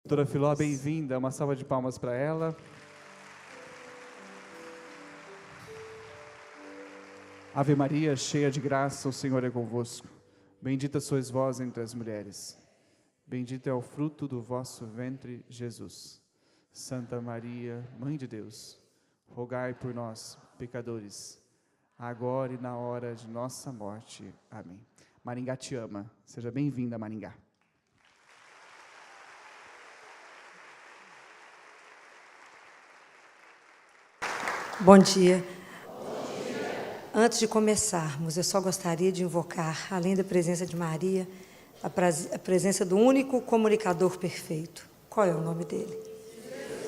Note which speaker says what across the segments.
Speaker 1: Doutora Filó, bem-vinda. Uma salva de palmas para ela. Ave Maria, cheia de graça, o Senhor é convosco. Bendita sois vós entre as mulheres. Bendito é o fruto do vosso ventre, Jesus. Santa Maria, Mãe de Deus, rogai por nós, pecadores, agora e na hora de nossa morte. Amém. Maringá te ama. Seja bem-vinda, Maringá.
Speaker 2: Bom dia. Antes de começarmos, eu só gostaria de invocar, além da presença de Maria, a presença do único comunicador perfeito. Qual é o nome dele?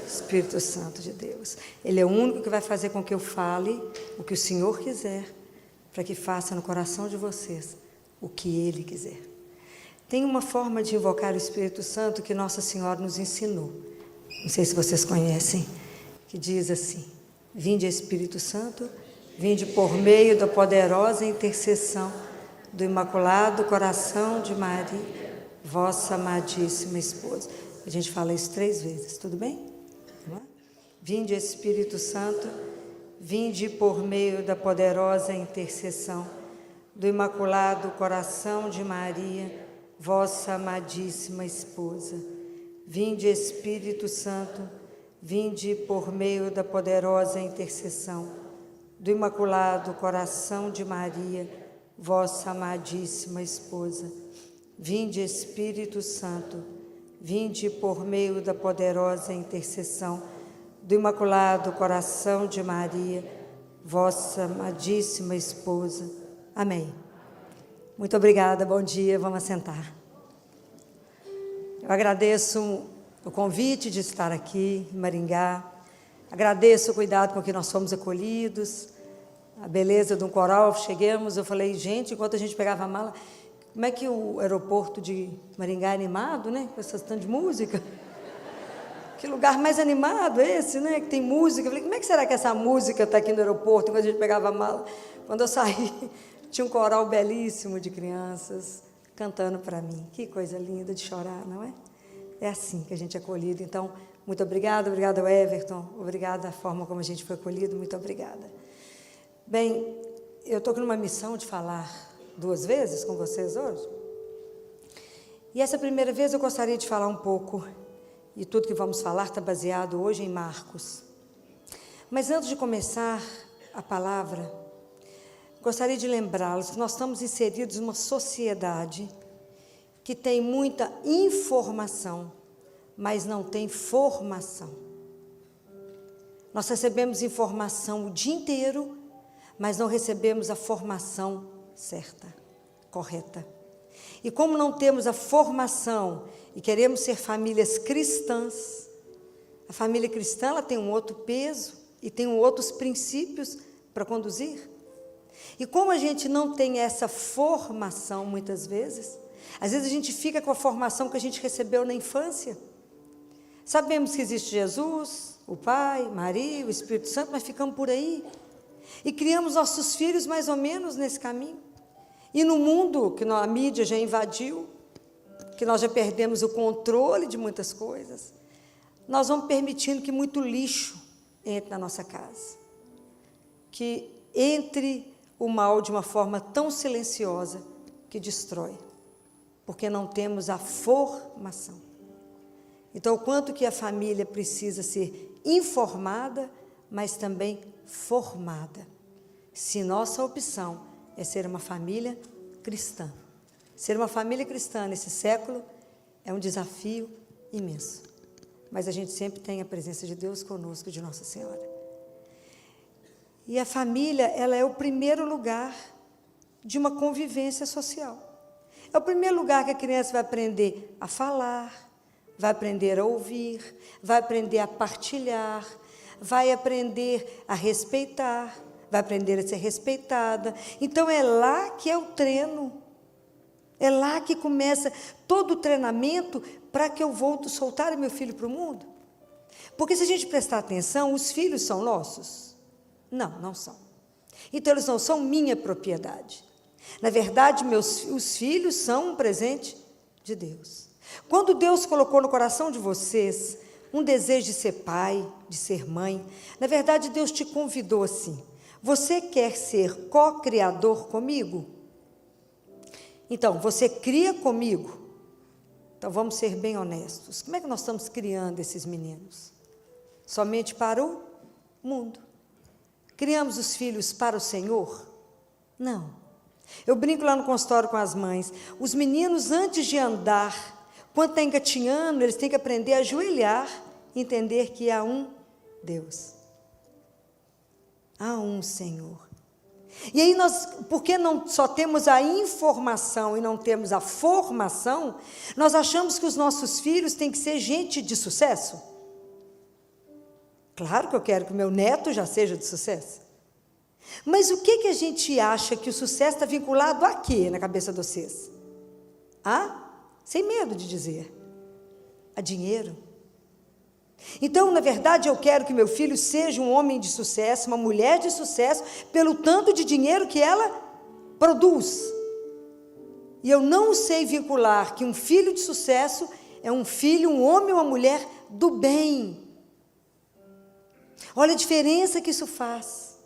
Speaker 2: Espírito Santo de Deus. Ele é o único que vai fazer com que eu fale o que o Senhor quiser, para que faça no coração de vocês o que Ele quiser. Tem uma forma de invocar o Espírito Santo que Nossa Senhora nos ensinou. Não sei se vocês conhecem, que diz assim: Vinde, Espírito Santo, vinde por meio da poderosa intercessão do Imaculado Coração de Maria, vossa amadíssima esposa. A gente fala isso 3 vezes, tudo bem? Vamos lá? Vinde, Espírito Santo, vinde por meio da poderosa intercessão do Imaculado Coração de Maria, vossa amadíssima esposa. Vinde, Espírito Santo, vinde por meio da poderosa intercessão do Imaculado Coração de Maria, vossa amadíssima esposa. Vinde, Espírito Santo, vinde por meio da poderosa intercessão do Imaculado Coração de Maria, vossa amadíssima esposa. Amém. Muito obrigada, bom dia, vamos assentar. Eu agradeço o convite de estar aqui em Maringá. Agradeço o cuidado com que nós fomos acolhidos, a beleza de um coral. Chegamos, eu falei, gente, enquanto a gente pegava a mala, como é que o aeroporto de Maringá é animado, né? Com essa tanto de música. Que lugar mais animado esse, né? Que tem música. Eu falei, como é que será que essa música está aqui no aeroporto, enquanto a gente pegava a mala? Quando eu saí, tinha um coral belíssimo de crianças cantando para mim. Que coisa linda de chorar, não é? É assim que a gente é acolhido. Então, muito obrigada, obrigada ao Everton, obrigada da forma como a gente foi acolhido, muito obrigada. Bem, eu estou numa missão de falar 2 vezes com vocês hoje. E essa primeira vez eu gostaria de falar um pouco, e tudo que vamos falar está baseado hoje em Marcos. Mas antes de começar a palavra, gostaria de lembrá-los que nós estamos inseridos numa sociedade que tem muita informação, mas não tem formação. Nós recebemos informação o dia inteiro, mas não recebemos a formação certa, correta. E como não temos a formação e queremos ser famílias cristãs, a família cristã ela tem um outro peso e tem outros princípios para conduzir. E como a gente não tem essa formação muitas vezes, às vezes a gente fica com a formação que a gente recebeu na infância. Sabemos que existe Jesus, o Pai, Maria, o Espírito Santo, mas ficamos por aí. E criamos nossos filhos mais ou menos nesse caminho. E no mundo que a mídia já invadiu, que nós já perdemos o controle de muitas coisas, nós vamos permitindo que muito lixo entre na nossa casa. Que entre o mal de uma forma tão silenciosa que destrói. Porque não temos a formação. Então, o quanto que a família precisa ser informada, mas também formada. Se nossa opção é ser uma família cristã. Ser uma família cristã nesse século é um desafio imenso. Mas a gente sempre tem a presença de Deus conosco, de Nossa Senhora. E a família, ela é o primeiro lugar de uma convivência social. É o primeiro lugar que a criança vai aprender a falar, vai aprender a ouvir, vai aprender a partilhar, vai aprender a respeitar, vai aprender a ser respeitada. Então, é lá que é o treino. É lá que começa todo o treinamento para que eu volte a soltar o meu filho para o mundo. Porque se a gente prestar atenção, os filhos são nossos? Não, não são. Então, eles não são minha propriedade. Na verdade, os filhos são um presente de Deus. Quando Deus colocou no coração de vocês um desejo de ser pai, de ser mãe, na verdade Deus te convidou assim: você quer ser co-criador comigo? Então, você cria comigo? Então, vamos ser bem honestos. Como é que nós estamos criando esses meninos? Somente para o mundo. Criamos os filhos para o Senhor? Não. Eu brinco lá no consultório com as mães. Os meninos, antes de andar, quando está engatinhando, eles têm que aprender a ajoelhar e entender que há um Deus. Há um Senhor. E aí nós, porque não só temos a informação e não temos a formação, nós achamos que os nossos filhos têm que ser gente de sucesso. Claro que eu quero que o meu neto já seja de sucesso. Mas o que a gente acha que o sucesso está vinculado a quê na cabeça de vocês? Sem medo de dizer. A dinheiro. Então, na verdade, eu quero que meu filho seja um homem de sucesso, uma mulher de sucesso, pelo tanto de dinheiro que ela produz. E eu não sei vincular que um filho de sucesso é um filho, um homem ou uma mulher do bem. Olha a diferença que isso faz.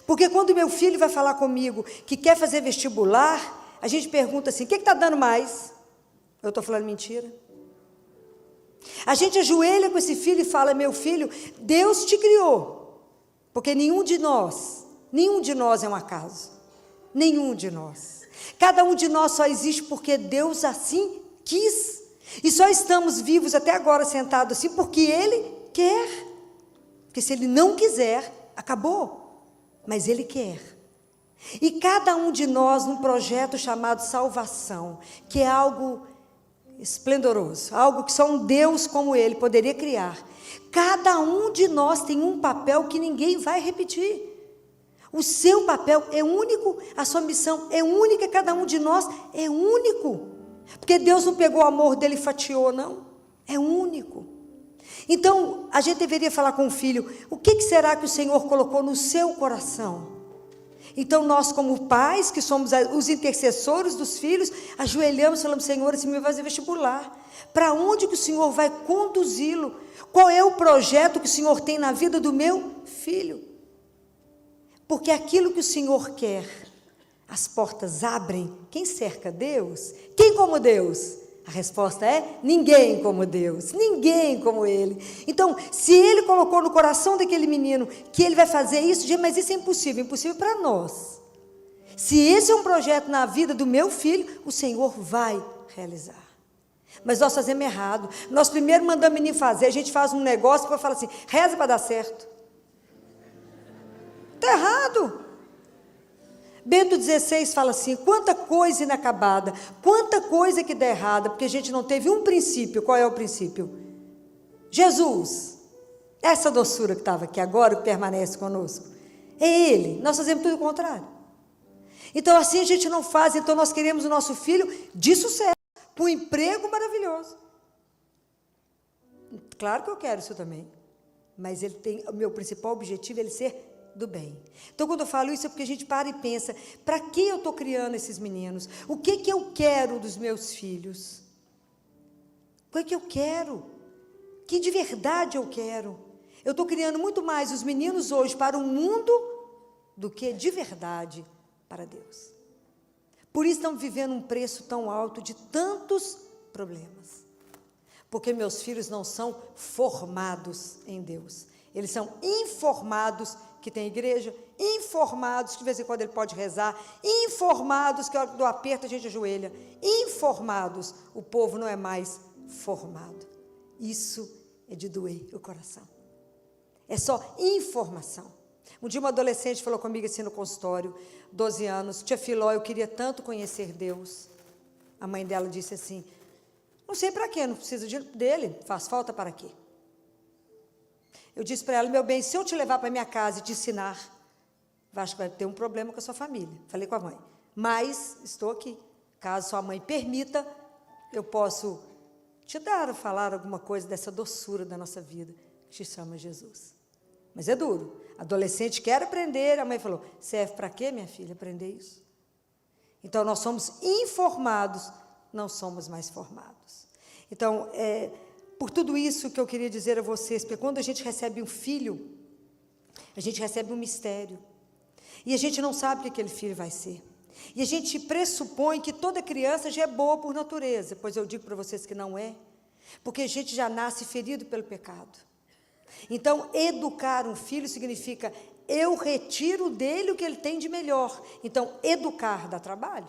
Speaker 2: Porque quando meu filho vai falar comigo que quer fazer vestibular, a gente pergunta assim: o que está dando mais? Eu estou falando mentira? A gente ajoelha com esse filho e fala: meu filho, Deus te criou, porque nenhum de nós é um acaso, nenhum de nós. Cada um de nós só existe porque Deus assim quis, e só estamos vivos até agora sentados assim porque Ele quer, porque se Ele não quiser, acabou, mas Ele quer. E cada um de nós num projeto chamado salvação, que é algo esplendoroso, algo que só um Deus como Ele poderia criar. Cada um de nós tem um papel que ninguém vai repetir. O seu papel é único, a sua missão é única, cada um de nós é único. Porque Deus não pegou o amor dele e fatiou, não. É único. Então, a gente deveria falar com o filho: o que será que o Senhor colocou no seu coração? Então, nós como pais, que somos os intercessores dos filhos, ajoelhamos e falamos: Senhor, esse menino vai fazer vestibular. Para onde que o Senhor vai conduzi-lo? Qual é o projeto que o Senhor tem na vida do meu filho? Porque aquilo que o Senhor quer, as portas abrem. Quem cerca Deus? Quem como Deus? A resposta é: ninguém como Deus, ninguém como Ele. Então, se Ele colocou no coração daquele menino que ele vai fazer isso, mas isso é impossível para nós. Se esse é um projeto na vida do meu filho, o Senhor vai realizar. Mas nós fazemos errado. Nós primeiro mandamos o menino fazer, a gente faz um negócio para falar assim: reza para dar certo. Está errado. Bento XVI fala assim: quanta coisa inacabada, quanta coisa que dá errada, porque a gente não teve um princípio. Qual é o princípio? Jesus. Essa doçura que estava aqui agora, que permanece conosco, é Ele. Nós fazemos tudo o contrário. Então assim a gente não faz. Então nós queremos o nosso filho de sucesso, para um emprego maravilhoso. Claro que eu quero isso também, mas ele tem, o meu principal objetivo é ele ser do bem. Então, quando eu falo isso, é porque a gente para e pensa: para que eu estou criando esses meninos? O que eu quero dos meus filhos? O que eu quero? Que de verdade eu quero? Eu estou criando muito mais os meninos hoje para o mundo do que de verdade para Deus. Por isso estamos vivendo um preço tão alto de tantos problemas. Porque meus filhos não são formados em Deus. Eles são informados que tem igreja, informados que de vez em quando ele pode rezar, informados que a hora do aperto a gente ajoelha, informados, o povo não é mais formado. Isso é de doer o coração. É só informação. Um dia uma adolescente falou comigo assim no consultório, 12 anos: tia Filó, eu queria tanto conhecer Deus. A mãe dela disse assim: não sei para quê, não precisa dele, faz falta para quê? Eu disse para ela: meu bem, se eu te levar para minha casa e te ensinar, acho que vai ter um problema com a sua família. Falei com a mãe: mas estou aqui. Caso sua mãe permita, eu posso te dar ou falar alguma coisa dessa doçura da nossa vida, que se chama Jesus. Mas é duro. Adolescente quer aprender. A mãe falou: serve para quê, minha filha, aprender isso? Então, nós somos informados, não somos mais formados. Então, por tudo isso que eu queria dizer a vocês, porque quando a gente recebe um filho, a gente recebe um mistério. E a gente não sabe o que aquele filho vai ser. E a gente pressupõe que toda criança já é boa por natureza, pois eu digo para vocês que não é, porque a gente já nasce ferido pelo pecado. Então, educar um filho significa eu retiro dele o que ele tem de melhor. Então, educar dá trabalho.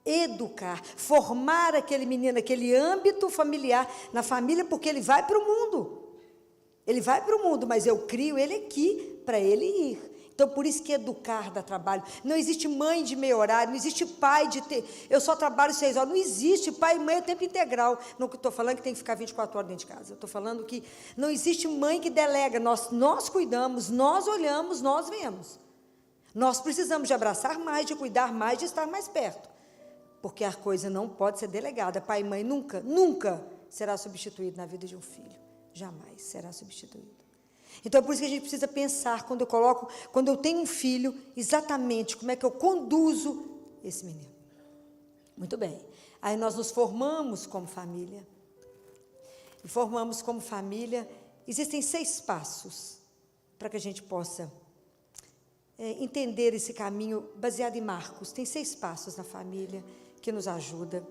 Speaker 2: Educar, formar aquele menino, aquele âmbito familiar, na família, porque ele vai para o mundo. Ele vai para o mundo, mas eu crio ele aqui para ele ir. Então, por isso que educar dá trabalho. Não existe mãe de meio horário, não existe pai de ter... Eu só trabalho 6 horas. Não existe pai e mãe a tempo integral. Não estou falando que tem que ficar 24 horas dentro de casa. Estou falando que não existe mãe que delega. Nós cuidamos, nós olhamos, nós vemos. Nós precisamos de abraçar mais, de cuidar mais, de estar mais perto. Porque a coisa não pode ser delegada. Pai e mãe nunca, nunca será substituído na vida de um filho. Jamais será substituído. Então, é por isso que a gente precisa pensar, quando eu tenho um filho, exatamente como é que eu conduzo esse menino. Muito bem. Aí nós nos formamos como família. E formamos como família, existem 6 passos para que a gente possa entender esse caminho baseado em Marcos. Tem 6 passos na família que nos ajuda.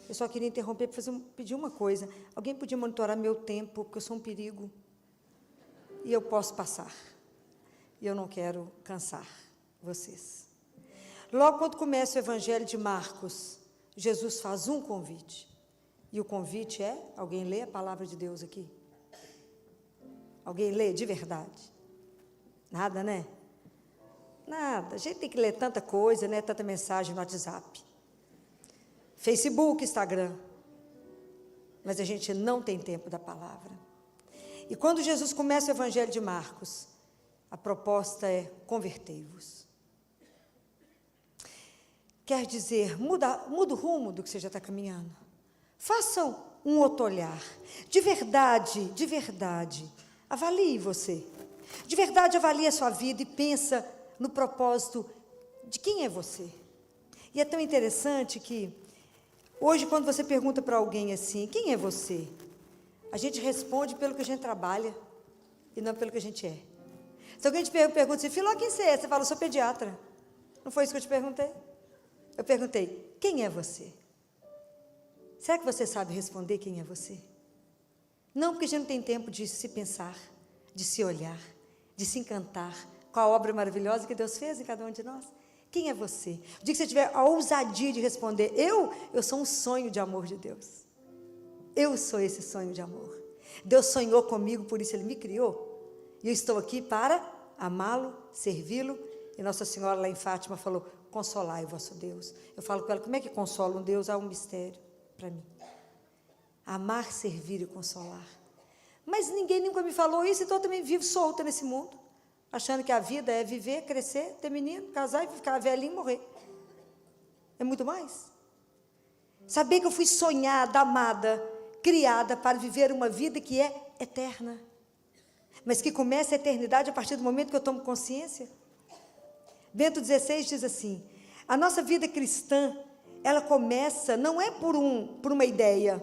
Speaker 2: Eu só queria interromper para pedir uma coisa. Alguém podia monitorar meu tempo, porque eu sou um perigo. E eu posso passar. E eu não quero cansar vocês. Logo quando começa o Evangelho de Marcos, Jesus faz um convite. E o convite é... Alguém lê a palavra de Deus aqui? Alguém lê de verdade? Nada, né? Nada. A gente tem que ler tanta coisa, né? Tanta mensagem no WhatsApp. Facebook, Instagram. Mas a gente não tem tempo da palavra. E quando Jesus começa o Evangelho de Marcos, a proposta é convertei-vos. Quer dizer, muda o rumo do que você já está caminhando. Façam um outro olhar. De verdade, avalie você. De verdade, avalie a sua vida e pensa no propósito de quem é você. E é tão interessante que, hoje, quando você pergunta para alguém assim, quem é você? A gente responde pelo que a gente trabalha e não pelo que a gente é. Se alguém te pergunta assim, Filó, quem você é? Você fala, eu sou pediatra. Não foi isso que eu te perguntei? Eu perguntei, quem é você? Será que você sabe responder quem é você? Não, porque a gente não tem tempo de se pensar, de se olhar, de se encantar com a obra maravilhosa que Deus fez em cada um de nós. Quem é você? O dia que você tiver a ousadia de responder, eu sou um sonho de amor de Deus. Eu sou esse sonho de amor. Deus sonhou comigo, por isso Ele me criou. E eu estou aqui para amá-lo, servi-lo. E Nossa Senhora lá em Fátima falou, consolai o vosso Deus. Eu falo com ela, como é que consola um Deus? Há um mistério para mim. Amar, servir e consolar. Mas ninguém nunca me falou isso, então eu também vivo solta nesse mundo. Achando que a vida é viver, crescer, ter menino, casar e ficar velhinho e morrer. É muito mais. Saber que eu fui sonhada, amada, criada para viver uma vida que é eterna, mas que começa a eternidade a partir do momento que eu tomo consciência. Bento XVI diz assim, a nossa vida cristã, ela começa, não é por uma ideia,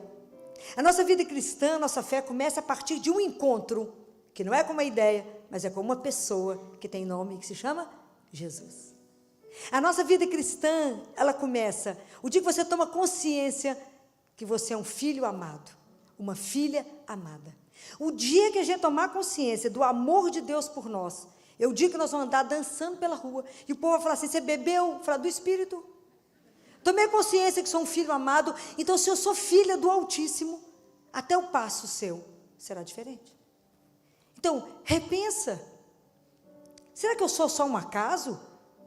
Speaker 2: a nossa vida cristã, a nossa fé começa a partir de um encontro, que não é com uma ideia, mas é com uma pessoa que tem nome, que se chama Jesus. A nossa vida cristã, ela começa, o dia que você toma consciência que você é um filho amado, uma filha amada. O dia que a gente tomar consciência do amor de Deus por nós, é o dia que nós vamos andar dançando pela rua, e o povo vai falar assim, você bebeu? Falar do Espírito. Tomei consciência que sou um filho amado, então se eu sou filha do Altíssimo, até o passo seu será diferente. Então, repensa. Será que eu sou só um acaso?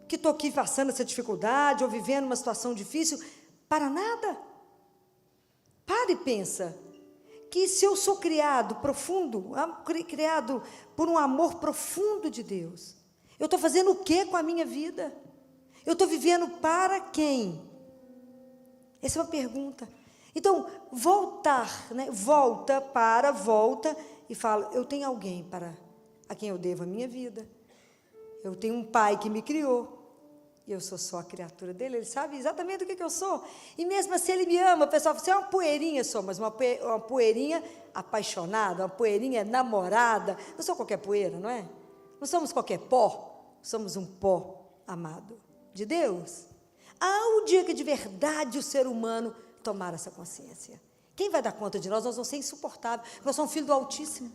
Speaker 2: Que estou aqui passando essa dificuldade, ou vivendo uma situação difícil, para nada? Para e pensa, que se eu sou criado por um amor profundo de Deus, eu estou fazendo o que com a minha vida? Eu estou vivendo para quem? Essa é uma pergunta. Então, voltar, né? Volta e fala, eu tenho alguém a quem eu devo a minha vida. Eu tenho um pai que me criou. Eu sou só a criatura dele, ele sabe exatamente o que eu sou. E mesmo assim ele me ama. O pessoal fala, você é uma poeirinha só, mas uma poeirinha apaixonada, uma poeirinha namorada. Não sou qualquer poeira, não é? Não somos qualquer pó, somos um pó amado de Deus. Há um dia que de verdade o ser humano tomar essa consciência. Quem vai dar conta de nós? Nós vamos ser insuportáveis. Nós somos filhos do Altíssimo.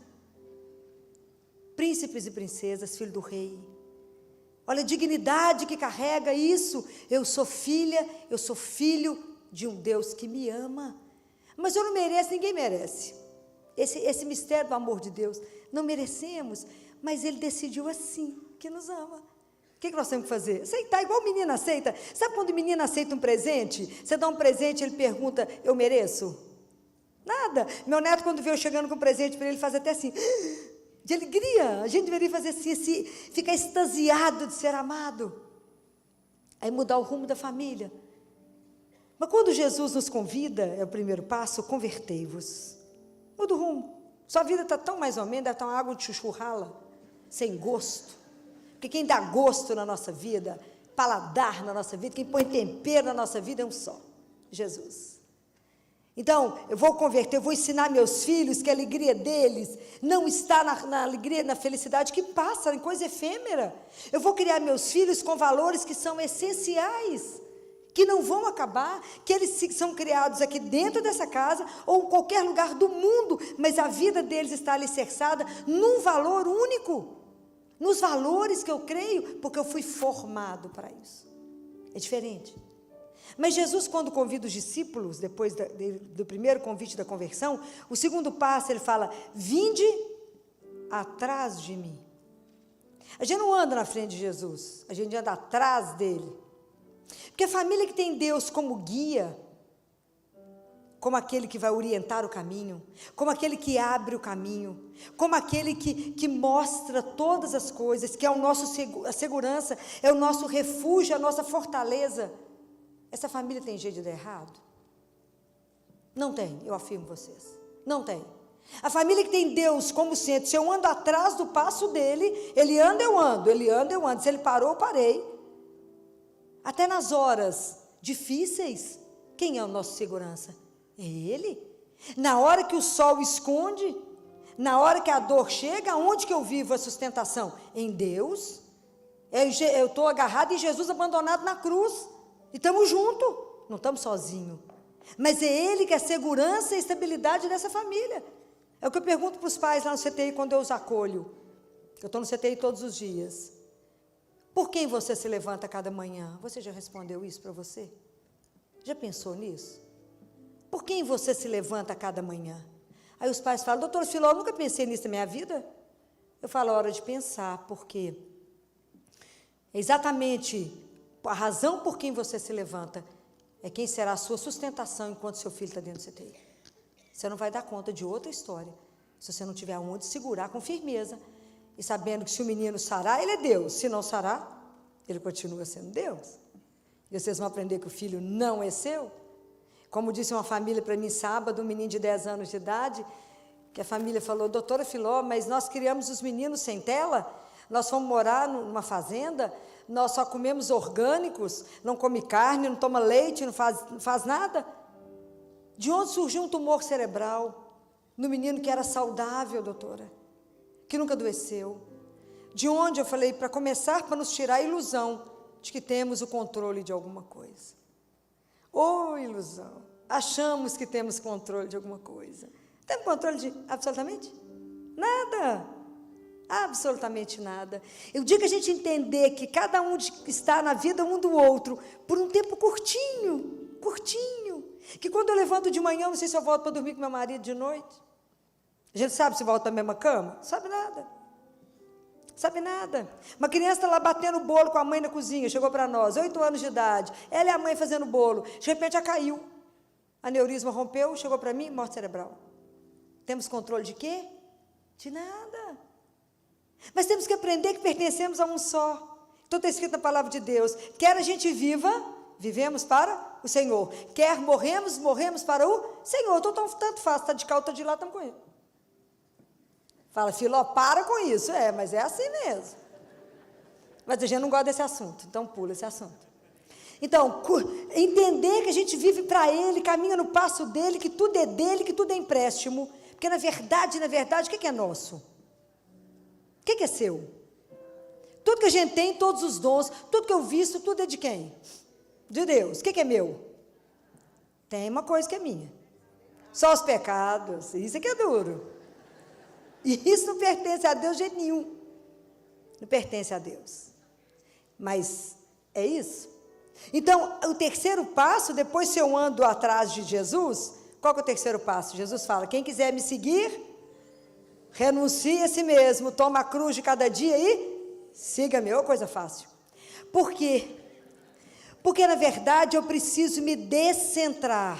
Speaker 2: Príncipes e princesas, filho do rei. Olha a dignidade que carrega isso. Eu sou filha, eu sou filho de um Deus que me ama. Mas eu não mereço, ninguém merece. Esse mistério do amor de Deus. Não merecemos, mas Ele decidiu assim, que nos ama. O que nós temos que fazer? Aceitar, igual o menino aceita. Sabe quando o menino aceita um presente? Você dá um presente, ele pergunta, eu mereço? Nada. Meu neto, quando vê eu chegando com um presente para ele, faz até assim, de alegria. A gente deveria fazer assim, ficar extasiado de ser amado. Aí mudar o rumo da família. Mas quando Jesus nos convida, é o primeiro passo, convertei-vos. Muda o rumo. Sua vida está tão mais ou menos, deve estar uma água de chuchu rala, sem gosto. Porque quem dá gosto na nossa vida, paladar na nossa vida, quem põe tempero na nossa vida é um só, Jesus. Então, eu vou converter, eu vou ensinar meus filhos que a alegria deles não está na alegria, na felicidade que passa, em coisa efêmera. Eu vou criar meus filhos com valores que são essenciais, que não vão acabar, que eles são criados aqui dentro dessa casa ou em qualquer lugar do mundo, mas a vida deles está alicerçada num valor único. Nos valores que eu creio, porque eu fui formado para isso. É diferente. Mas Jesus, quando convida os discípulos, depois do primeiro convite da conversão, o segundo passo, ele fala, vinde atrás de mim. A gente não anda na frente de Jesus, a gente anda atrás dele. Porque a família que tem Deus como guia, como aquele que vai orientar o caminho, como aquele que abre o caminho, como aquele que mostra todas as coisas, que é a segurança, é o nosso refúgio, a nossa fortaleza. Essa família tem jeito de dar errado? Não tem, eu afirmo vocês. Não tem. A família que tem Deus como centro, se eu ando atrás do passo dele, ele anda, eu ando, ele anda, eu ando. Se ele parou, eu parei. Até nas horas difíceis, quem é o nosso segurança? É Ele. Na hora que o sol esconde, na hora que a dor chega, onde que eu vivo a sustentação? Em Deus. Eu estou agarrado em Jesus, abandonado na cruz. E estamos juntos, não estamos sozinhos. Mas é Ele que é a segurança e a estabilidade dessa família. É o que eu pergunto para os pais lá no CTI quando eu os acolho. Eu estou no CTI todos os dias. Por quem você se levanta cada manhã? Você já respondeu isso para você? Já pensou nisso? Por quem você se levanta cada manhã? Aí os pais falam, doutora Filó, eu nunca pensei nisso na minha vida. Eu falo, hora de pensar, porque é exatamente a razão por quem você se levanta é quem será a sua sustentação enquanto seu filho está dentro do CTI. Você não vai dar conta de outra história, se você não tiver onde segurar com firmeza, e sabendo que se o menino sarar, ele é Deus, se não sarar, ele continua sendo Deus. E vocês vão aprender que o filho não é seu. Como disse uma família para mim sábado, um menino de 10 anos de idade, que a família falou, doutora Filó, mas nós criamos os meninos sem tela, nós fomos morar numa fazenda, nós só comemos orgânicos, não come carne, não toma leite, não faz nada. De onde surgiu um tumor cerebral no menino que era saudável, doutora, que nunca adoeceu? De onde? Eu falei, para começar, para nos tirar a ilusão de que temos o controle de alguma coisa. Oh, ilusão! Achamos que temos controle de alguma coisa. Temos controle de absolutamente nada. Absolutamente nada. E o dia que a gente entender que cada um está na vida um do outro por um tempo curtinho, que quando eu levanto de manhã, não sei se eu volto para dormir com meu marido de noite. A gente sabe se volta para a mesma cama? Sabe nada. Sabe nada. Uma criança está lá batendo bolo com a mãe na cozinha, chegou para nós, 8 anos de idade, ela e a mãe fazendo bolo, de repente já caiu, aneurisma rompeu, chegou para mim, morte cerebral. Temos controle de quê? De nada. Mas temos que aprender que pertencemos a um só. Então está escrito na palavra de Deus, quer a gente viva, vivemos para o Senhor, quer morremos para o Senhor. Então tanto faz, está de cá ou está de lá, estamos com Ele. Fala, Filó, para com isso. Mas é assim mesmo. Mas a gente não gosta desse assunto, então pula esse assunto. Então, entender que a gente vive para Ele, caminha no passo dEle, que tudo é dEle, que tudo é empréstimo. Porque na verdade, o que é nosso? O que é seu? Tudo que a gente tem, todos os dons, tudo que eu visto, tudo é de quem? De Deus. O que é meu? Tem uma coisa que é minha. Só os pecados, isso aqui é duro. E isso não pertence a Deus de jeito nenhum. Não pertence a Deus. Mas é isso. Então, o terceiro passo, depois se eu ando atrás de Jesus, qual que é o terceiro passo? Jesus fala, quem quiser me seguir, renuncie a si mesmo, toma a cruz de cada dia e siga-me. Ô, coisa fácil. Por quê? Porque, na verdade, eu preciso me descentrar.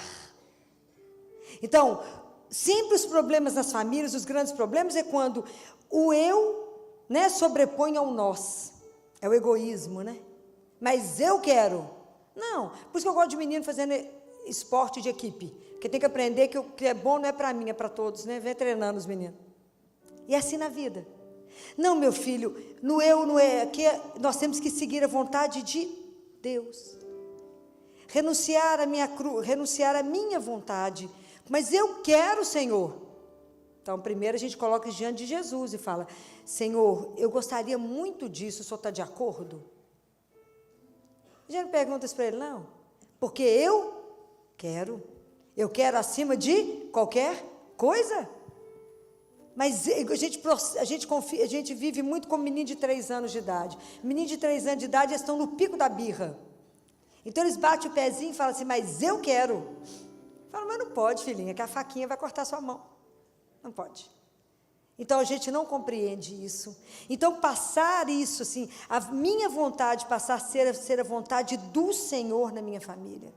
Speaker 2: Então, sempre os problemas nas famílias, os grandes problemas é quando o eu, né, sobrepõe ao nós. É o egoísmo, né? Mas eu quero. Não, por isso que eu gosto de menino fazendo esporte de equipe. Porque tem que aprender que o que é bom não é para mim, é para todos, né? Vem treinando os meninos. E é assim na vida. Não, meu filho, no eu, no é, aqui nós temos que seguir a vontade de Deus. Renunciar a minha cruz, renunciar a minha vontade. Mas eu quero, Senhor. Então, primeiro a gente coloca diante de Jesus e fala, Senhor, eu gostaria muito disso, o Senhor está de acordo? A gente não pergunta isso para ele, não. Porque eu quero acima de qualquer coisa. Mas a gente vive muito como menino de 3 anos de idade. Menino de 3 anos de idade, eles estão no pico da birra. Então, eles batem o pezinho e falam assim, mas eu quero. Fala, mas não pode, filhinha, que a faquinha vai cortar sua mão. Não pode. Então, a gente não compreende isso. Então, passar isso, assim, a minha vontade passar a ser a vontade do Senhor na minha família.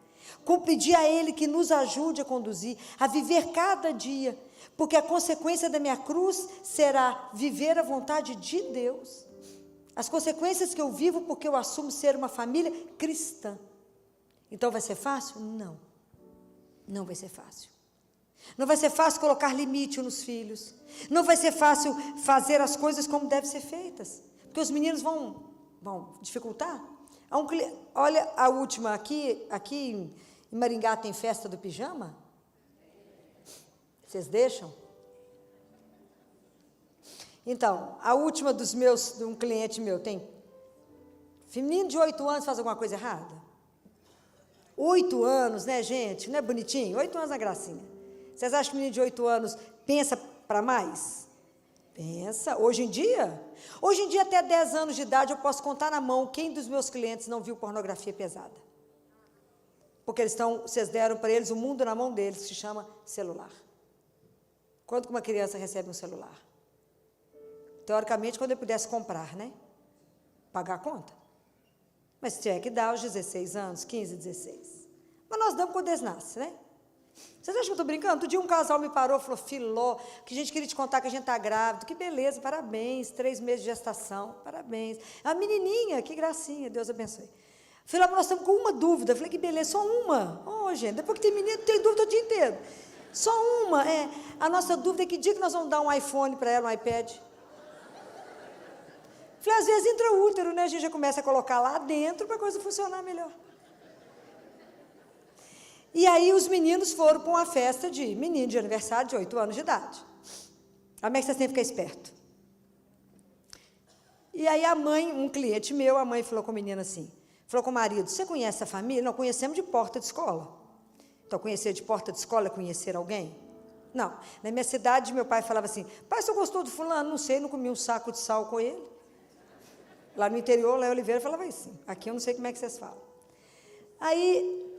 Speaker 2: Pedir a Ele que nos ajude a conduzir, a viver cada dia. Porque a consequência da minha cruz será viver a vontade de Deus. As consequências que eu vivo porque eu assumo ser uma família cristã. Então, vai ser fácil? Não. Não vai ser fácil. Não vai ser fácil colocar limite nos filhos. Não vai ser fácil fazer as coisas como devem ser feitas. Porque os meninos vão dificultar. Olha a última aqui em Maringá tem festa do pijama? Vocês deixam? Então, a última de um cliente meu tem menino de 8 anos faz alguma coisa errada? 8 anos, né, gente? Não é bonitinho? 8 anos na gracinha. Vocês acham que o menino de 8 anos pensa para mais? Pensa. Hoje em dia, até 10 anos de idade, eu posso contar na mão quem dos meus clientes não viu pornografia pesada. Porque vocês deram para eles o mundo na mão deles, que se chama celular. Quando uma criança recebe um celular? Teoricamente, quando ele pudesse comprar, né? Pagar a conta. Mas tiver que dar aos 16 anos, 15, 16. Mas nós damos quando eles nascem, né? Vocês acham que eu estou brincando? Outro dia um casal me parou e falou, Filó, que a gente queria te contar que a gente está grávida. Que beleza, parabéns, 3 meses de gestação, parabéns. A menininha, que gracinha, Deus abençoe. Filó, nós estamos com uma dúvida. Eu falei, que beleza, só uma. Gente, depois que tem menino, tem dúvida o dia inteiro. Só uma, a nossa dúvida é que dia que nós vamos dar um iPhone para ela, um iPad. Falei, às vezes entra o útero, né? A gente já começa a colocar lá dentro para a coisa funcionar melhor. E aí os meninos foram para uma festa de menino de aniversário de 8 anos de idade. Como é que vocês têm que ficar esperto? E aí a mãe, um cliente meu, a mãe falou com o menino assim, falou com o marido, você conhece a família? Não, conhecemos de porta de escola. Então, conhecer de porta de escola é conhecer alguém? Não. Na minha cidade, meu pai falava assim, pai, você gostou do fulano? Não sei, não comi um saco de sal com ele. Lá no interior, Léo Oliveira falava assim, aqui eu não sei como é que vocês falam. Aí,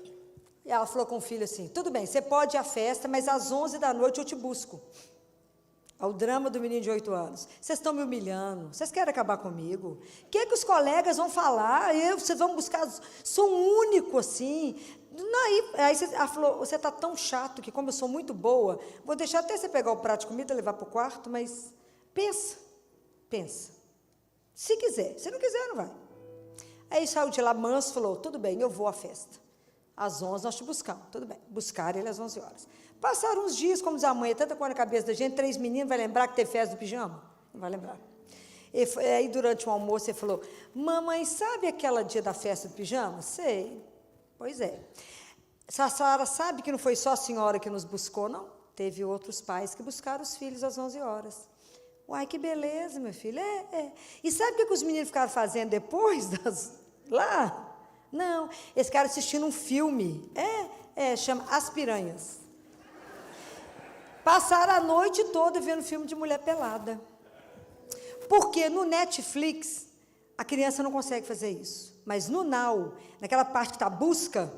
Speaker 2: ela falou com o filho assim, tudo bem, você pode ir à festa, mas às 11 da noite eu te busco. Ao drama do menino de 8 anos. Vocês estão me humilhando, vocês querem acabar comigo? O que é que os colegas vão falar? Vocês vão buscar, sou um único assim. Aí ela falou, você está tão chato que como eu sou muito boa, vou deixar até você pegar o prato de comida, levar para o quarto, mas pensa. Se quiser, se não quiser, não vai. Aí saiu de lá manso, falou, tudo bem, eu vou à festa. Às 11 nós te buscamos, tudo bem. Buscaram ele às 11 horas. Passaram uns dias, como diz a mãe, tanta coisa na cabeça da gente, 3 meninos, vai lembrar que teve festa do pijama? Não vai lembrar. Aí, durante o almoço, ele falou, mamãe, sabe aquela dia da festa do pijama? Sei. Pois é. A senhora sabe que não foi só a senhora que nos buscou, não? Teve outros pais que buscaram os filhos às 11 horas. Uai, que beleza, meu filho. E sabe o que os meninos ficaram fazendo depois lá? Não, eles ficaram assistindo um filme. Chama As Piranhas. Passaram a noite toda vendo filme de mulher pelada. Porque no Netflix, a criança não consegue fazer isso. Mas no Now, naquela parte que está busca,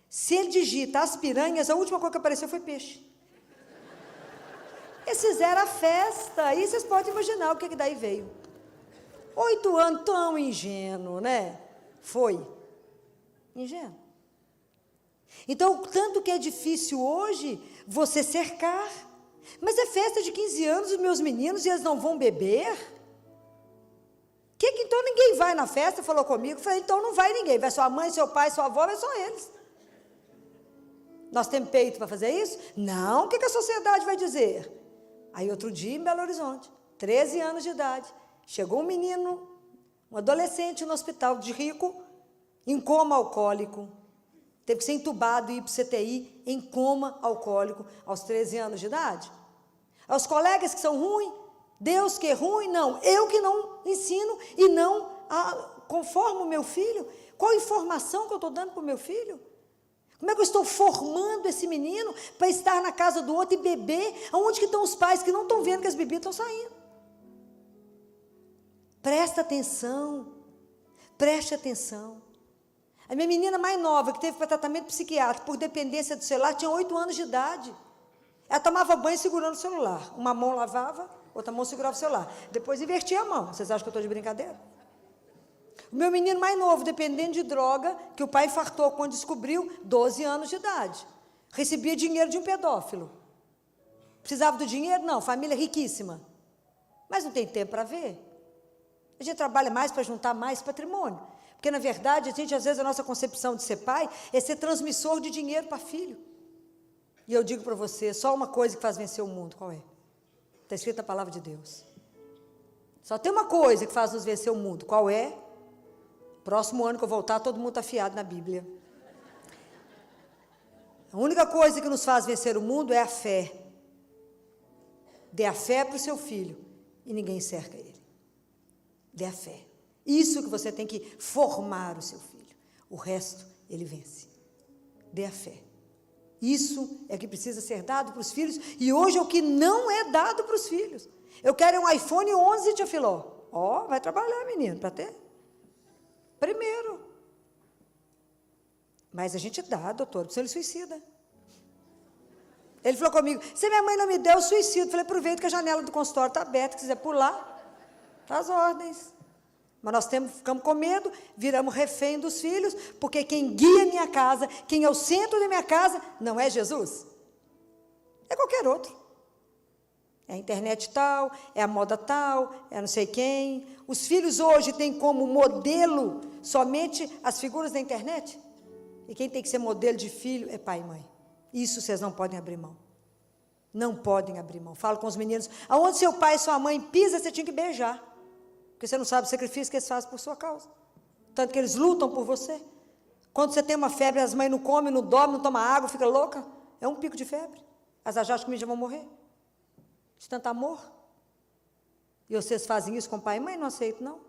Speaker 2: se ele digita As Piranhas, a última coisa que apareceu foi peixe. Eles fizeram a festa, e vocês podem imaginar o que daí veio. 8 anos, tão ingênuo, né? Foi. Ingênuo. Então, tanto que é difícil hoje você cercar. Mas é festa de 15 anos dos meus meninos e eles não vão beber? Então ninguém vai na festa, falou comigo. Falei, então não vai ninguém. Vai sua mãe, seu pai, sua avó, vai só eles. Nós temos peito para fazer isso? Não, o que a sociedade vai dizer? Aí outro dia em Belo Horizonte, 13 anos de idade, chegou um menino, um adolescente no hospital de rico, em coma alcoólico. Teve que ser entubado e ir para o CTI em coma alcoólico aos 13 anos de idade. Aos colegas que são ruins, Deus que é ruim, não. Eu que não ensino e não conformo o meu filho. Qual a informação que eu estou dando para o meu filho? Como é que eu estou formando esse menino para estar na casa do outro e beber? Aonde que estão os pais que não estão vendo que as bebidas estão saindo? Presta atenção. Preste atenção. A minha menina mais nova, que teve para tratamento psiquiátrico por dependência do celular, tinha 8 anos de idade. Ela tomava banho segurando o celular. Uma mão lavava, outra mão segurava o celular. Depois invertia a mão. Vocês acham que eu estou de brincadeira? O meu menino mais novo, dependendo de droga, que o pai infartou quando descobriu, 12 anos de idade. Recebia dinheiro de um pedófilo. Precisava do dinheiro? Não, família riquíssima. Mas não tem tempo para ver. A gente trabalha mais para juntar mais patrimônio. Porque, na verdade, às vezes, a nossa concepção de ser pai é ser transmissor de dinheiro para filho. E eu digo para você, só uma coisa que faz vencer o mundo, qual é? Está escrito na palavra de Deus. Só tem uma coisa que faz nos vencer o mundo, qual é? Próximo ano que eu voltar, todo mundo está afiado na Bíblia. A única coisa que nos faz vencer o mundo é a fé. Dê a fé para o seu filho e ninguém cerca ele. Dê a fé. Isso que você tem que formar o seu filho. O resto, ele vence. Dê a fé. Isso é que precisa ser dado para os filhos. E hoje é o que não é dado para os filhos. Eu quero um iPhone 11, tia Filó. Vai trabalhar, menino, para ter. Primeiro. Mas a gente dá, doutor, porque ele suicida. Ele falou comigo, se minha mãe não me der, eu suicido. Falei, aproveita que a janela do consultório está aberta, se quiser pular, tá as ordens. Mas nós ficamos com medo, viramos refém dos filhos, porque quem guia a minha casa, quem é o centro da minha casa, não é Jesus. É qualquer outro. É a internet tal, é a moda tal, é não sei quem. Os filhos hoje têm como modelo somente as figuras da internet. E quem tem que ser modelo de filho é pai e mãe. Isso vocês não podem abrir mão. Não podem abrir mão. Falo com os meninos, aonde seu pai e sua mãe pisam, você tinha que beijar. Porque você não sabe o sacrifício que eles fazem por sua causa. Tanto que eles lutam por você. Quando você tem uma febre, as mães não comem, não dormem, não tomam água, fica louca. É um pico de febre. As acham que já vão morrer. De tanto amor. E vocês fazem isso com pai e mãe? Não aceito, não.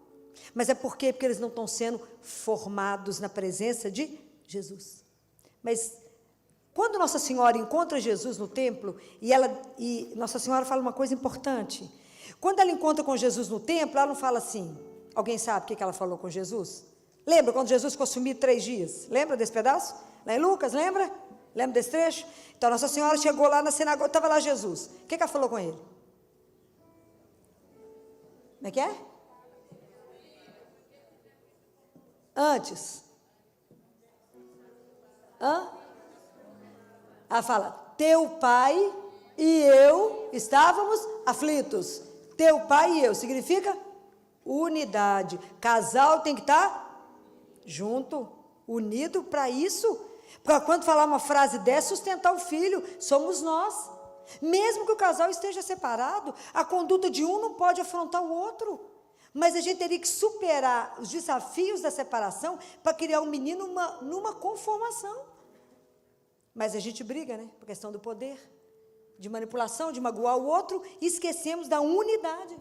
Speaker 2: Mas é por quê? Porque eles não estão sendo formados na presença de Jesus. Mas quando Nossa Senhora encontra Jesus no templo, e Nossa Senhora fala uma coisa importante. Quando ela encontra com Jesus no templo, ela não fala assim. Alguém sabe o que ela falou com Jesus? Lembra quando Jesus ficou sumido 3 dias? Lembra desse pedaço? Lá em Lucas, lembra? Lembra desse trecho? Então, Nossa Senhora chegou lá na sinagoga, estava lá Jesus. O que ela falou com ele? Como é que é? Antes. Ela fala, teu pai e eu estávamos aflitos. Teu pai e eu, significa unidade. Casal tem que estar junto, unido para isso. Porque quando falar uma frase dessa, sustentar o filho, somos nós. Mesmo que o casal esteja separado, a conduta de um não pode afrontar o outro. Mas a gente teria que superar os desafios da separação para criar um menino numa conformação. Mas a gente briga, né? Por questão do poder, de manipulação, de magoar o outro, e esquecemos da unidade.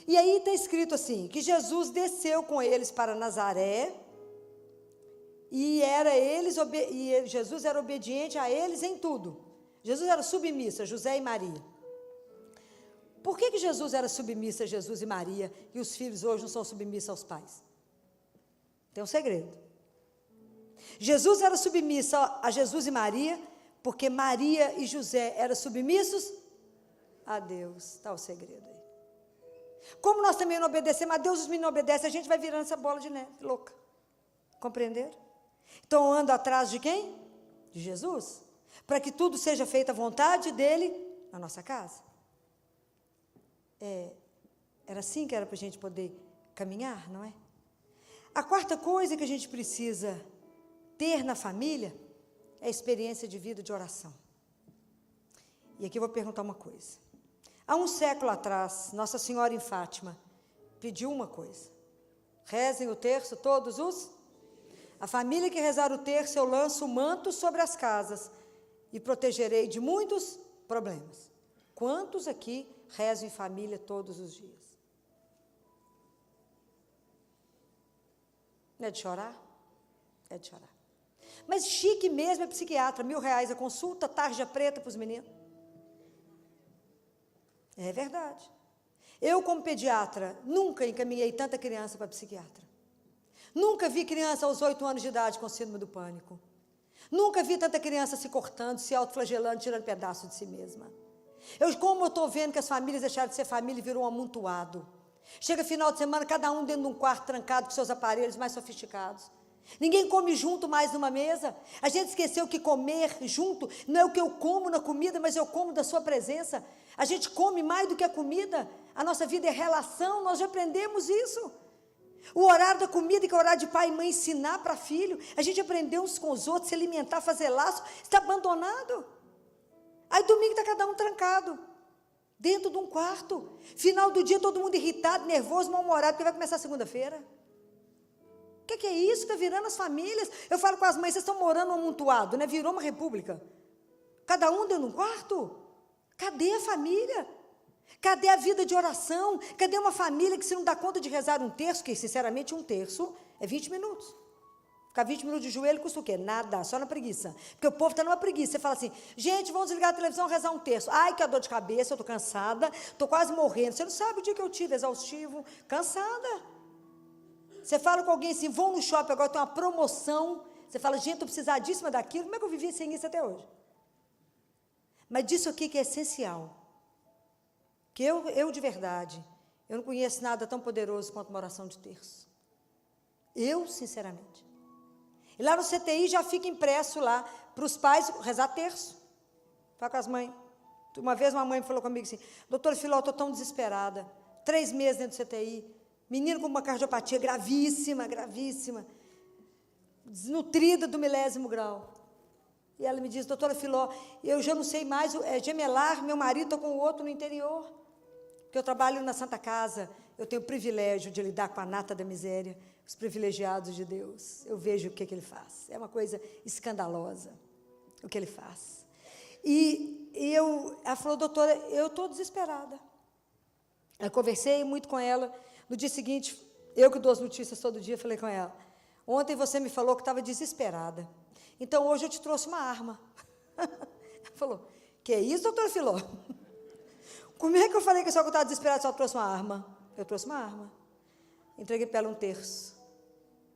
Speaker 2: E aí está escrito assim, que Jesus desceu com eles para Nazaré, e Jesus era obediente a eles em tudo. Jesus era submisso a José e Maria. Por que Jesus era submisso a Jesus e Maria, e os filhos hoje não são submissos aos pais? Tem um segredo. Jesus era submisso a Jesus e Maria, porque Maria e José eram submissos a Deus. Está o segredo aí. Como nós também não obedecemos a Deus, os meninos não obedecem, a gente vai virando essa bola de neve, louca. Compreenderam? Então, eu ando atrás de quem? De Jesus. Para que tudo seja feito à vontade dele na nossa casa. Era assim que era para a gente poder caminhar, não é? A quarta coisa que a gente precisa ter na família é a experiência de vida de oração. E aqui eu vou perguntar uma coisa. Há um século atrás, Nossa Senhora em Fátima pediu uma coisa: rezem o terço todos os... A família que rezar o terço, eu lanço o manto sobre as casas e protegerei de muitos problemas. Quantos aqui rezam em família todos os dias? Não é de chorar? É de chorar. Mas chique mesmo é psiquiatra, R$1.000 a consulta, tarja preta para os meninos. É verdade. Eu, como pediatra, nunca encaminhei tanta criança para psiquiatra. Nunca vi criança aos 8 anos de idade com síndrome do pânico. Nunca vi tanta criança se cortando, se autoflagelando, tirando pedaço de si mesma. Como eu estou vendo que as famílias deixaram de ser família e virou um amontoado. Chega final de semana, cada um dentro de um quarto trancado com seus aparelhos mais sofisticados. Ninguém come junto mais numa mesa. A gente esqueceu que comer junto não é o que eu como na comida, mas eu como da sua presença. A gente come mais do que a comida. A nossa vida é relação, nós já aprendemos isso. O horário da comida, que é o horário de pai e mãe ensinar para filho. A gente aprendeu uns com os outros, se alimentar, fazer laço. Está abandonado. Aí domingo está cada um trancado, dentro de um quarto. Final do dia todo mundo irritado, nervoso, mal-humorado, porque vai começar segunda-feira. O que é isso que está virando as famílias? Eu falo com as mães, vocês estão morando amontoado, né? Virou uma república. Cada um dentro de um quarto? Cadê a família? Cadê a vida de oração? Cadê uma família que se não dá conta de rezar um terço, que sinceramente um terço é 20 minutos. Ficar 20 minutos de joelho custa o quê? Nada, só na preguiça. Porque o povo está numa preguiça. Você fala assim, gente, vamos desligar a televisão e rezar um terço. Ai, que dor de cabeça, eu estou cansada, estou quase morrendo. Você não sabe o dia que eu tive, exaustivo, cansada. Você fala com alguém assim, vão no shopping, agora tem uma promoção. Você fala, gente, estou precisadíssima daquilo. Como é que eu vivi sem isso até hoje? Mas disso aqui que é essencial. Que eu de verdade, eu não conheço nada tão poderoso quanto uma oração de terço. Eu, sinceramente. E lá no CTI já fica impresso lá para os pais rezar terço. Fala com as mães. Uma vez uma mãe falou comigo assim, doutora Filó, eu estou tão desesperada. 3 meses dentro do CTI. Menino com uma cardiopatia gravíssima, gravíssima. Desnutrida do 1000º grau. E ela me diz, doutora Filó, eu já não sei mais gemelar, meu marido está com o outro no interior. Porque eu trabalho na Santa Casa, eu tenho o privilégio de lidar com a nata da miséria, os privilegiados de Deus. Eu vejo o que ele faz. É uma coisa escandalosa o que ele faz. Ela falou, doutora, eu estou desesperada. Eu conversei muito com ela. No dia seguinte, eu que dou as notícias todo dia, falei com ela, ontem você me falou que estava desesperada. Então, hoje eu te trouxe uma arma. Ela falou, que é isso, doutora Filó? Como é que eu falei que só que eu estava desesperada, só trouxe uma arma? Eu trouxe uma arma. Entreguei para ela um terço.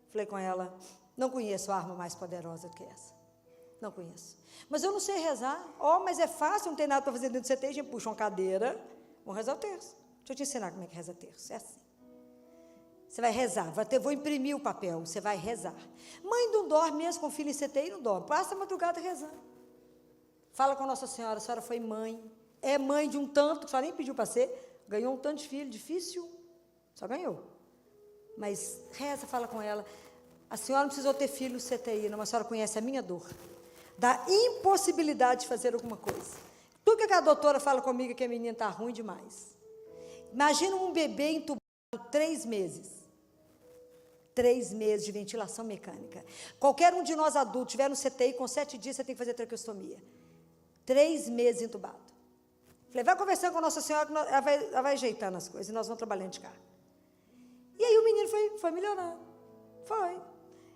Speaker 2: Falei com ela, não conheço arma mais poderosa do que essa. Não conheço. Mas eu não sei rezar. Mas é fácil, não tem nada para fazer dentro do CT, a gente puxa uma cadeira, vamos rezar o terço. Deixa eu te ensinar como é que reza terço. É assim. Você vai rezar, vou imprimir o papel, você vai rezar. Mãe não dorme mesmo com filho em CTI, não dorme. Passa a madrugada rezando. Fala com Nossa Senhora, a senhora foi mãe. É mãe de um tanto, que a senhora nem pediu para ser. Ganhou um tanto de filho, difícil. Só ganhou. Mas reza, fala com ela. A senhora não precisou ter filho no CTI, não, mas a senhora conhece a minha dor. Da impossibilidade de fazer alguma coisa. Tudo que a doutora fala comigo é que a menina está ruim demais. Imagina um bebê entubado. 3 meses. 3 meses de ventilação mecânica. Qualquer um de nós adultos tiver no CTI, com 7 dias você tem que fazer traqueostomia. 3 meses entubado. Falei, vai conversando com Nossa Senhora, que ela vai ajeitando as coisas, e nós vamos trabalhando de cá. E aí o menino foi melhorando. Foi.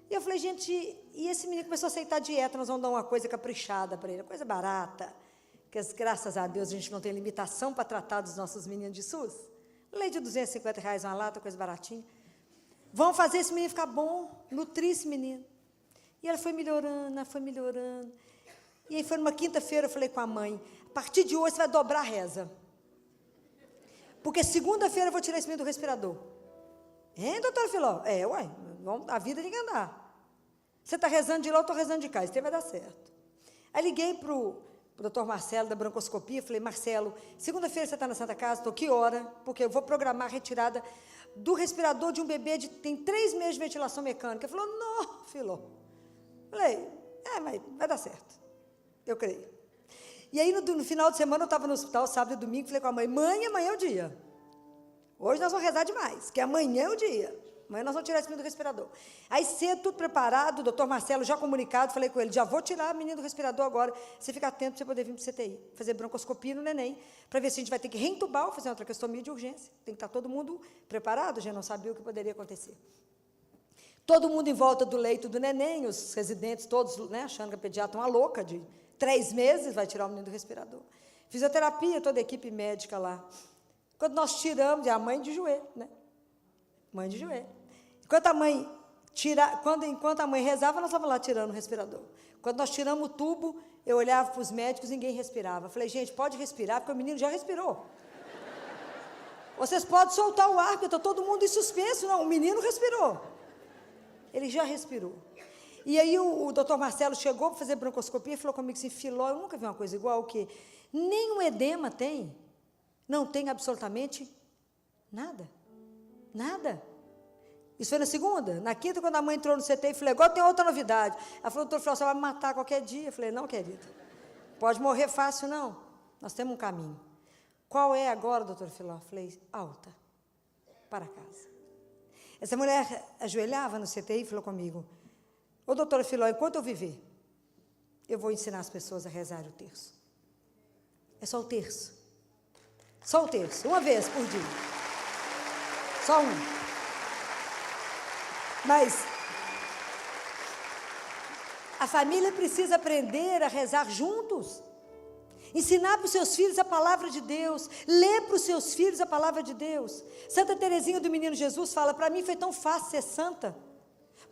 Speaker 2: E eu falei, gente, e esse menino começou a aceitar dieta, nós vamos dar uma coisa caprichada para ele, coisa barata, que graças a Deus a gente não tem limitação para tratar dos nossos meninos de SUS. Lei de R$250 uma lata, coisa baratinha. Vamos fazer esse menino ficar bom, nutrir esse menino. E ela foi melhorando, ela foi melhorando. E aí foi numa quinta-feira, eu falei com a mãe, a partir de hoje você vai dobrar a reza. Porque segunda-feira eu vou tirar esse menino do respirador. Hein, doutora Filó? Uai, a vida tem que andar. Você está rezando de lá, eu estou rezando de cá, isso aí vai dar certo. Aí liguei para o doutor Marcelo, da broncoscopia, falei, Marcelo, segunda-feira você está na Santa Casa, estou que hora? Porque eu vou programar a retirada do respirador de um bebê que tem 3 meses de ventilação mecânica. Ele falou, não, Filó. Falei, mas vai dar certo. Eu creio. E aí, no final de semana, eu estava no hospital, sábado e domingo, falei com a mãe, amanhã é o dia. Hoje nós vamos rezar demais, que amanhã é o dia. Amanhã nós vamos tirar esse menino do respirador. Aí cedo, tudo preparado, o doutor Marcelo já comunicado, falei com ele, já vou tirar a menina do respirador agora, você fica atento para você poder vir para o CTI, fazer broncoscopia no neném, para ver se a gente vai ter que reentubar ou fazer uma traqueostomia de urgência. Tem que estar todo mundo preparado, já não sabia o que poderia acontecer. Todo mundo em volta do leito do neném, os residentes todos, né, achando que a pediatra é uma louca, de 3 meses vai tirar o menino do respirador. Fisioterapia, toda a equipe médica lá. Quando nós tiramos, a mãe de joelho, né? Mãe de joelho. Enquanto a mãe rezava, nós estávamos lá tirando o respirador. Quando nós tiramos o tubo, eu olhava para os médicos, ninguém respirava. Falei, gente, pode respirar, porque o menino já respirou. Vocês podem soltar o ar, porque está todo mundo em suspenso. Não, o menino respirou. Ele já respirou. E aí o doutor Marcelo chegou para fazer broncoscopia e falou comigo assim, Filó, eu nunca vi uma coisa igual, que nem um edema tem. Não tem absolutamente nada. Nada. Isso foi na segunda. Na quinta, quando a mãe entrou no CT, eu falei, agora tem outra novidade. Ela falou, doutor Filó, você vai me matar qualquer dia. Eu falei, não, querida. Pode morrer fácil, não. Nós temos um caminho. Qual é agora, doutor Filó? Eu falei, alta. Para casa. Essa mulher ajoelhava no CT e falou comigo, ô doutora Filó, enquanto eu viver, eu vou ensinar as pessoas a rezar o terço. É só o terço. Só o terço, uma vez por dia. Só um. Mas a família precisa aprender a rezar juntos. Ensinar para os seus filhos a palavra de Deus. Ler para os seus filhos a palavra de Deus. Santa Teresinha do Menino Jesus fala, para mim foi tão fácil ser santa,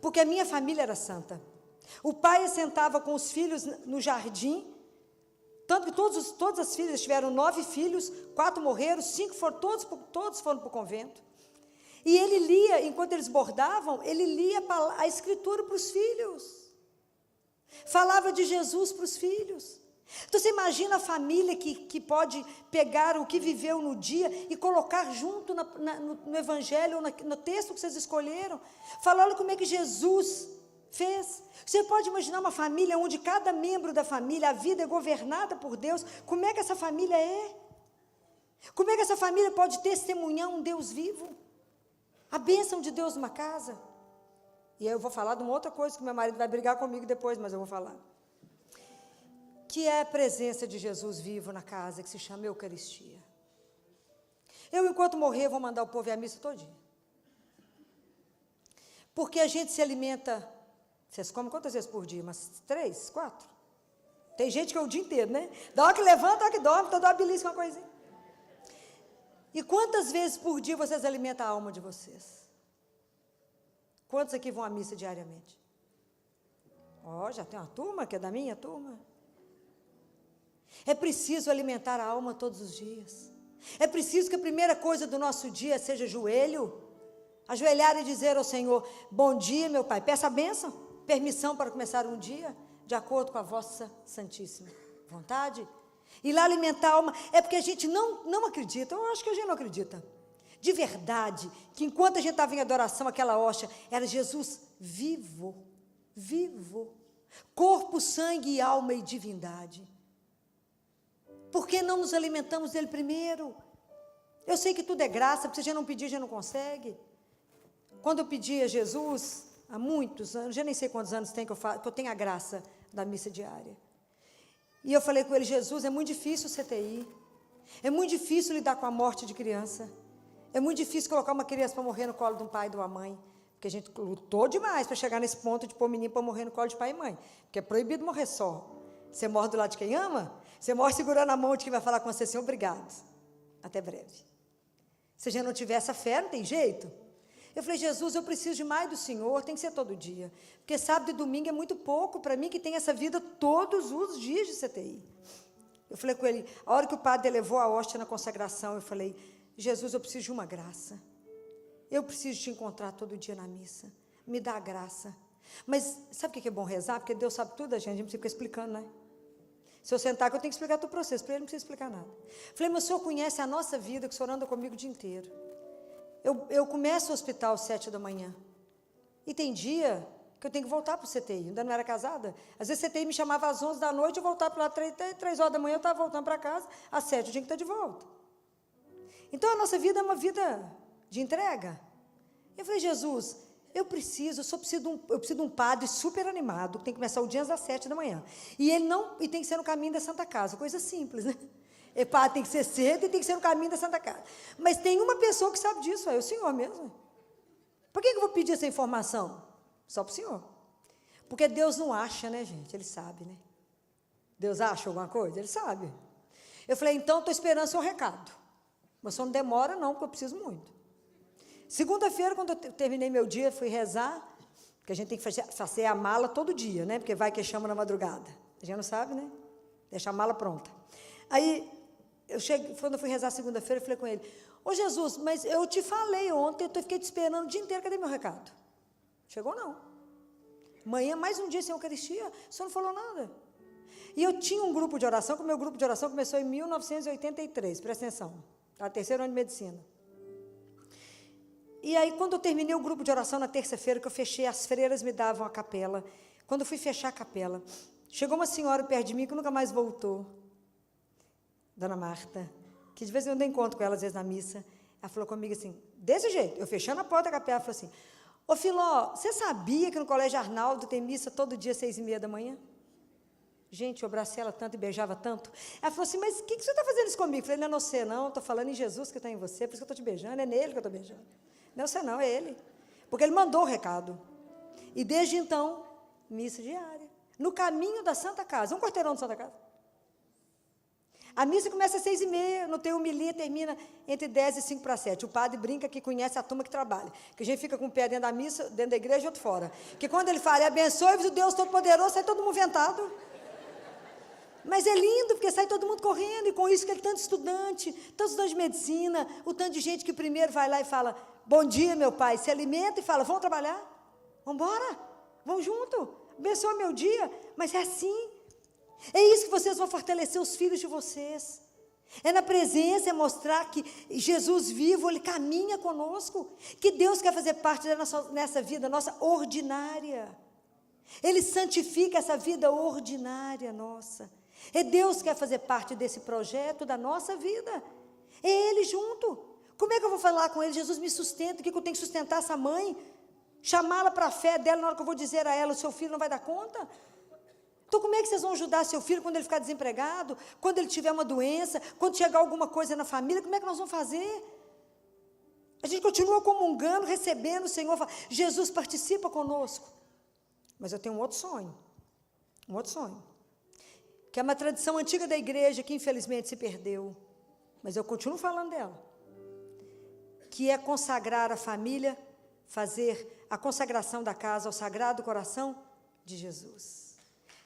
Speaker 2: porque a minha família era santa. O pai sentava com os filhos no jardim, tanto que todas as filhas tiveram 9 filhos, 4 morreram, 5 foram, todos foram para o convento. E ele lia, enquanto eles bordavam, ele lia a escritura para os filhos. Falava de Jesus para os filhos. Então, você imagina a família que pode pegar o que viveu no dia e colocar junto no evangelho, ou no texto que vocês escolheram. Falar, olha como é que Jesus fez. Você pode imaginar uma família onde cada membro da família, a vida é governada por Deus. Como é que essa família é? Como é que essa família pode testemunhar um Deus vivo? A bênção de Deus numa casa. E aí eu vou falar de uma outra coisa que meu marido vai brigar comigo depois, mas eu vou falar. Que é a presença de Jesus vivo na casa, que se chama Eucaristia. Eu, enquanto morrer, vou mandar o povo ir à missa todo dia. Porque a gente se alimenta, vocês comem quantas vezes por dia? Umas 3, 4? Tem gente que é o dia inteiro, né? Da hora que levanta, da hora que dorme, toda hora belisca uma coisinha. E quantas vezes por dia vocês alimentam a alma de vocês? Quantos aqui vão à missa diariamente? Já tem uma turma que é da minha turma. É preciso alimentar a alma todos os dias. É preciso que a primeira coisa do nosso dia seja joelho. Ajoelhar e dizer ao Senhor, bom dia, meu Pai. Peça a bênção, permissão para começar um dia, de acordo com a vossa santíssima vontade. E lá alimentar a alma, é porque a gente não acredita, eu acho que a gente não acredita, de verdade, que enquanto a gente estava em adoração, aquela hóstia, era Jesus vivo, corpo, sangue, alma e divindade. Por que não nos alimentamos dele primeiro? Eu sei que tudo é graça, porque você já não pedir, já não consegue. Quando eu pedi a Jesus, há muitos anos, já nem sei quantos anos tem que eu tenho a graça da missa diária. E eu falei com ele, Jesus, é muito difícil o CTI. É muito difícil lidar com a morte de criança. É muito difícil colocar uma criança para morrer no colo de um pai e de uma mãe. Porque a gente lutou demais para chegar nesse ponto de pôr menino para morrer no colo de pai e mãe. Porque é proibido morrer só. Você morre do lado de quem ama, você morre segurando a mão de quem vai falar com você assim, obrigado. Até breve. Se já não tiver essa fé, não tem jeito. Eu falei, Jesus, eu preciso de mais do Senhor, tem que ser todo dia. Porque sábado e domingo é muito pouco para mim, que tem essa vida todos os dias de CTI. Eu falei com ele, a hora que o padre levou a hóstia na consagração, eu falei, Jesus, eu preciso de uma graça. Eu preciso te encontrar todo dia na missa. Me dá a graça. Mas sabe o que é bom rezar? Porque Deus sabe tudo, a gente não precisa ficar explicando, né? Se eu sentar, que eu tenho que explicar todo o processo, para ele não precisa explicar nada. Falei, mas o senhor conhece a nossa vida, que o senhor anda comigo o dia inteiro. Eu começo o hospital às 7 da manhã. E tem dia que eu tenho que voltar para o CTI. Ainda não era casada. Às vezes o CTI me chamava às 11 da noite, eu voltava para lá 3 horas da manhã, eu estava voltando para casa, às 7 eu tinha que estar de volta. Então a nossa vida é uma vida de entrega. Eu falei, Jesus, eu preciso de um padre super animado, que tem que começar o dia às 7 da manhã. E tem que ser no caminho da Santa Casa, coisa simples, né? E padre tem que ser cedo e tem que ser no caminho da Santa Casa. Mas tem uma pessoa que sabe disso, é o senhor mesmo. Por que eu vou pedir essa informação? Só para o senhor. Porque Deus não acha, né, gente? Ele sabe, né? Deus acha alguma coisa? Ele sabe. Eu falei, então, estou esperando seu recado. Mas só não demora, não, porque eu preciso muito. Segunda-feira, quando eu terminei meu dia, fui rezar, porque a gente tem que fazer a mala todo dia, né? Porque vai que chama na madrugada. A gente não sabe, né? Deixa a mala pronta. Aí, quando eu fui rezar segunda-feira, eu falei com ele, ô Jesus, mas eu te falei ontem, eu fiquei te esperando o dia inteiro, cadê meu recado? Chegou não. Amanhã, mais um dia sem Eucaristia, o senhor não falou nada. E eu tinha um grupo de oração, que o meu grupo de oração começou em 1983, presta atenção, era terceiro ano de medicina. E aí, quando eu terminei o grupo de oração na terça-feira, que eu fechei, as freiras me davam a capela. Quando eu fui fechar a capela, chegou uma senhora perto de mim, que nunca mais voltou, Dona Marta, que de vez em quando eu encontro com ela, às vezes na missa, ela falou comigo assim, desse jeito, eu fechando a porta da capela, ela falou assim, ô Filó, você sabia que no Colégio Arnaldo tem missa todo dia às 6h30 da manhã? Gente, eu abracei ela tanto e beijava tanto. Ela falou assim, mas o que você está fazendo isso comigo? Eu falei, não é você não, estou falando em Jesus que está em você, por isso que eu estou te beijando, é nele que eu estou beijando. Não é você não, é ele. Porque ele mandou o recado. E desde então, missa diária. No caminho da Santa Casa, um quarteirão de Santa Casa. A missa começa às 6h30, não tem homilia, termina entre 10 e 5 para 7. O padre brinca que conhece a turma que trabalha. Que a gente fica com o pé dentro da missa, dentro da igreja e outro fora. Que quando ele fala, abençoe-vos o Deus Todo-Poderoso, sai todo mundo ventado. Mas é lindo, porque sai todo mundo correndo, e com isso que ele tanto estudante de medicina, o tanto de gente que primeiro vai lá e fala, bom dia, meu pai, se alimenta e fala, vamos trabalhar? Vamos embora? Vamos junto? Abençoa meu dia? Mas é assim. É isso que vocês vão fortalecer os filhos de vocês. É na presença, é mostrar que Jesus vivo, Ele caminha conosco, que Deus quer fazer parte nessa vida nossa ordinária. Ele santifica essa vida ordinária nossa. É Deus que quer fazer parte desse projeto da nossa vida. É Ele junto. Como é que eu vou falar com Ele? Jesus me sustenta, o que eu tenho que sustentar essa mãe? Chamá-la para a fé dela na hora que eu vou dizer a ela, o seu filho não vai dar conta? Então, como é que vocês vão ajudar seu filho quando ele ficar desempregado, quando ele tiver uma doença, quando chegar alguma coisa na família, como é que nós vamos fazer? A gente continua comungando, recebendo o Senhor, Jesus participa conosco. Mas eu tenho um outro sonho, que é uma tradição antiga da igreja, que infelizmente se perdeu, mas eu continuo falando dela, que é consagrar a família, fazer a consagração da casa ao Sagrado Coração de Jesus.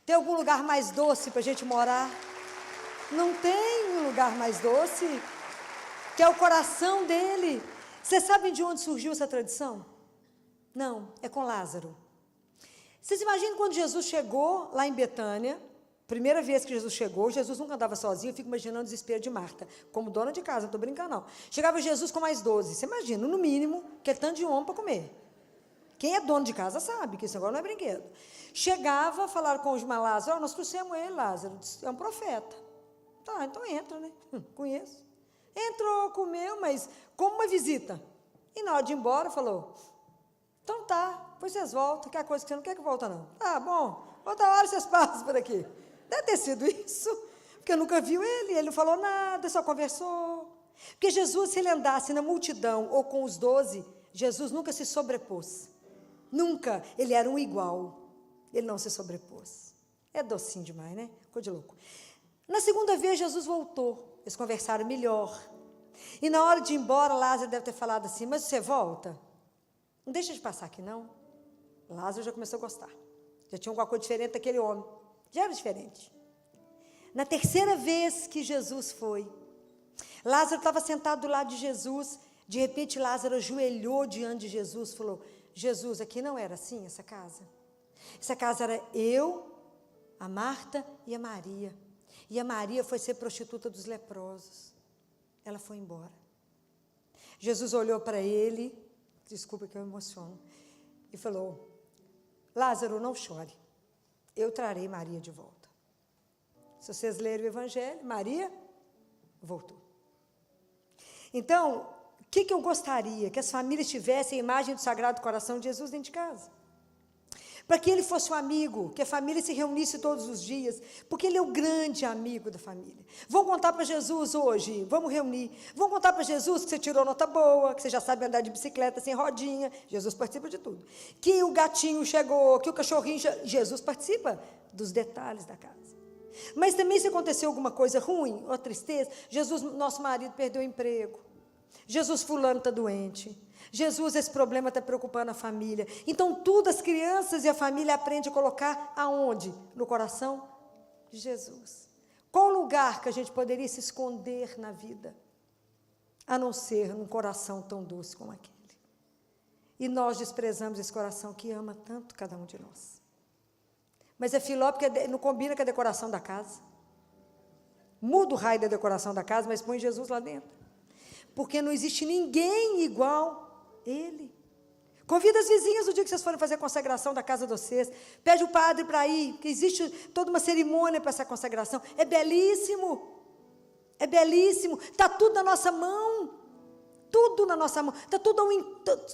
Speaker 2: Tem algum lugar mais doce para a gente morar? Não tem um lugar mais doce, que é o coração dele. Vocês sabem de onde surgiu essa tradição? Não, é com Lázaro. Vocês imaginam quando Jesus chegou lá em Betânia, primeira vez que Jesus chegou, Jesus nunca andava sozinho, eu fico imaginando o desespero de Marta, como dona de casa, não estou brincando não. Chegava Jesus com mais 12, você imagina, no mínimo, que é tanto de homem para comer. Quem é dono de casa sabe que isso agora não é brinquedo. Chegava, falaram com o Lázaro, nós trouxemos ele, Lázaro, é um profeta. Tá, então entra, né? Conheço. Entrou, comeu, mas como uma visita. E na hora de ir embora, falou, então tá, depois vocês voltam, quer coisa que você não quer que volta não. Ah, bom, outra hora vocês passam por aqui. Deve ter sido isso, porque eu nunca viu ele não falou nada, só conversou. Porque Jesus, se ele andasse na multidão ou com os 12, Jesus nunca se sobrepôs. Nunca, ele era um igual, ele não se sobrepôs. É docinho demais, né? Ficou de louco. Na segunda vez, Jesus voltou, eles conversaram melhor. E na hora de ir embora, Lázaro deve ter falado assim, mas você volta? Não deixa de passar aqui, não. Lázaro já começou a gostar. Já tinha alguma coisa diferente daquele homem. Já era diferente. Na terceira vez que Jesus foi, Lázaro estava sentado do lado de Jesus. De repente, Lázaro ajoelhou diante de Jesus e falou, Jesus, aqui não era assim, essa casa. Essa casa era eu, a Marta e a Maria. E a Maria foi ser prostituta dos leprosos. Ela foi embora. Jesus olhou para ele, desculpa que eu emociono, e falou, Lázaro, não chore, eu trarei Maria de volta. Se vocês lerem o Evangelho, Maria voltou. Então, o que eu gostaria? Que as famílias tivessem a imagem do Sagrado Coração de Jesus dentro de casa. Para que ele fosse um amigo, que a família se reunisse todos os dias, porque ele é o grande amigo da família. Vão contar para Jesus hoje, vamos reunir. Vão contar para Jesus que você tirou nota boa, que você já sabe andar de bicicleta sem rodinha. Jesus participa de tudo. Que o gatinho chegou, que o cachorrinho chegou. Jesus participa dos detalhes da casa. Mas também se aconteceu alguma coisa ruim, ou tristeza, Jesus, nosso marido, perdeu o emprego. Jesus, fulano está doente. Jesus, esse problema está preocupando a família. Então, tudo as crianças e a família aprendem a colocar aonde? No coração de Jesus. Qual lugar que a gente poderia se esconder na vida? A não ser num coração tão doce como aquele. E nós desprezamos esse coração que ama tanto cada um de nós. Mas é filó porque não combina com a decoração da casa. Muda o raio da decoração da casa, mas põe Jesus lá dentro. Porque não existe ninguém igual ele. Convida as vizinhas o dia que vocês forem fazer a consagração da casa de vocês. Pede o padre para ir, que existe toda uma cerimônia para essa consagração. É belíssimo. É belíssimo. Está tudo na nossa mão. Tudo na nossa mão. Está tudo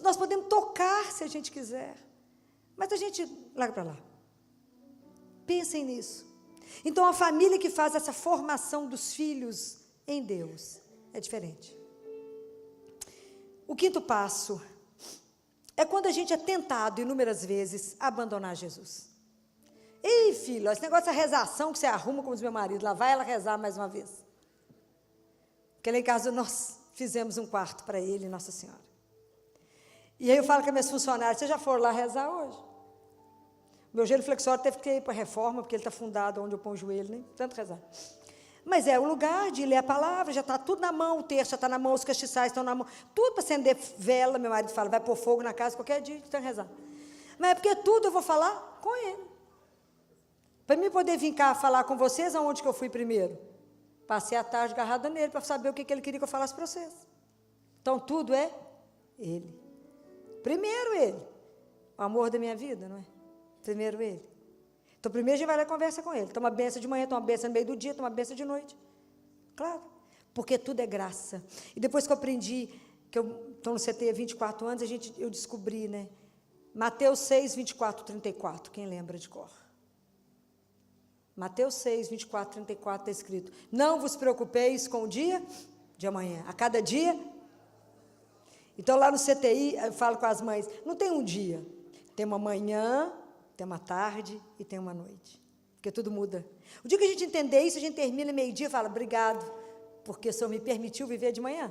Speaker 2: nós podemos tocar se a gente quiser. Mas a gente larga para lá. Pensem nisso. Então a família que faz essa formação dos filhos em Deus é diferente. O quinto passo é quando a gente é tentado inúmeras vezes a abandonar Jesus. Ei, filho, esse negócio da rezação que você arruma com o meu marido, lá vai ela rezar mais uma vez. Porque lá em casa nós fizemos um quarto para ele e Nossa Senhora. E aí eu falo com as minhas funcionárias, vocês já foram lá rezar hoje? Meu joelho flexório teve que ir para a reforma, porque ele está fundado onde eu ponho o joelho, né? Tanto rezar. Mas é o lugar de ler a palavra, já está tudo na mão, o terço já está na mão, os castiçais estão na mão, tudo para acender vela. Meu marido fala, vai pôr fogo na casa qualquer dia, tem que rezar. Mas é porque tudo eu vou falar com ele. Para mim poder vir cá falar com vocês, aonde que eu fui primeiro? Passei a tarde agarrada nele, para saber o que ele queria que eu falasse para vocês. Então tudo é ele. Primeiro ele. O amor da minha vida, não é? Primeiro ele. Então, primeiro a gente vai lá e conversa com ele. Toma benção de manhã, toma benção no meio do dia, toma benção de noite. Claro, porque tudo é graça. E depois que eu aprendi, que eu estou no CT há 24 anos, eu descobri, né? Mateus 6, 24, 34, quem lembra de cor? Mateus 6, 24, 34 está escrito, não vos preocupeis com o dia de amanhã, a cada dia. Então, lá no CTI, eu falo com as mães, não tem um dia, tem uma manhã, tem uma tarde e tem uma noite, porque tudo muda. O dia que a gente entender isso, a gente termina meio-dia e fala, obrigado, porque o Senhor me permitiu viver de manhã.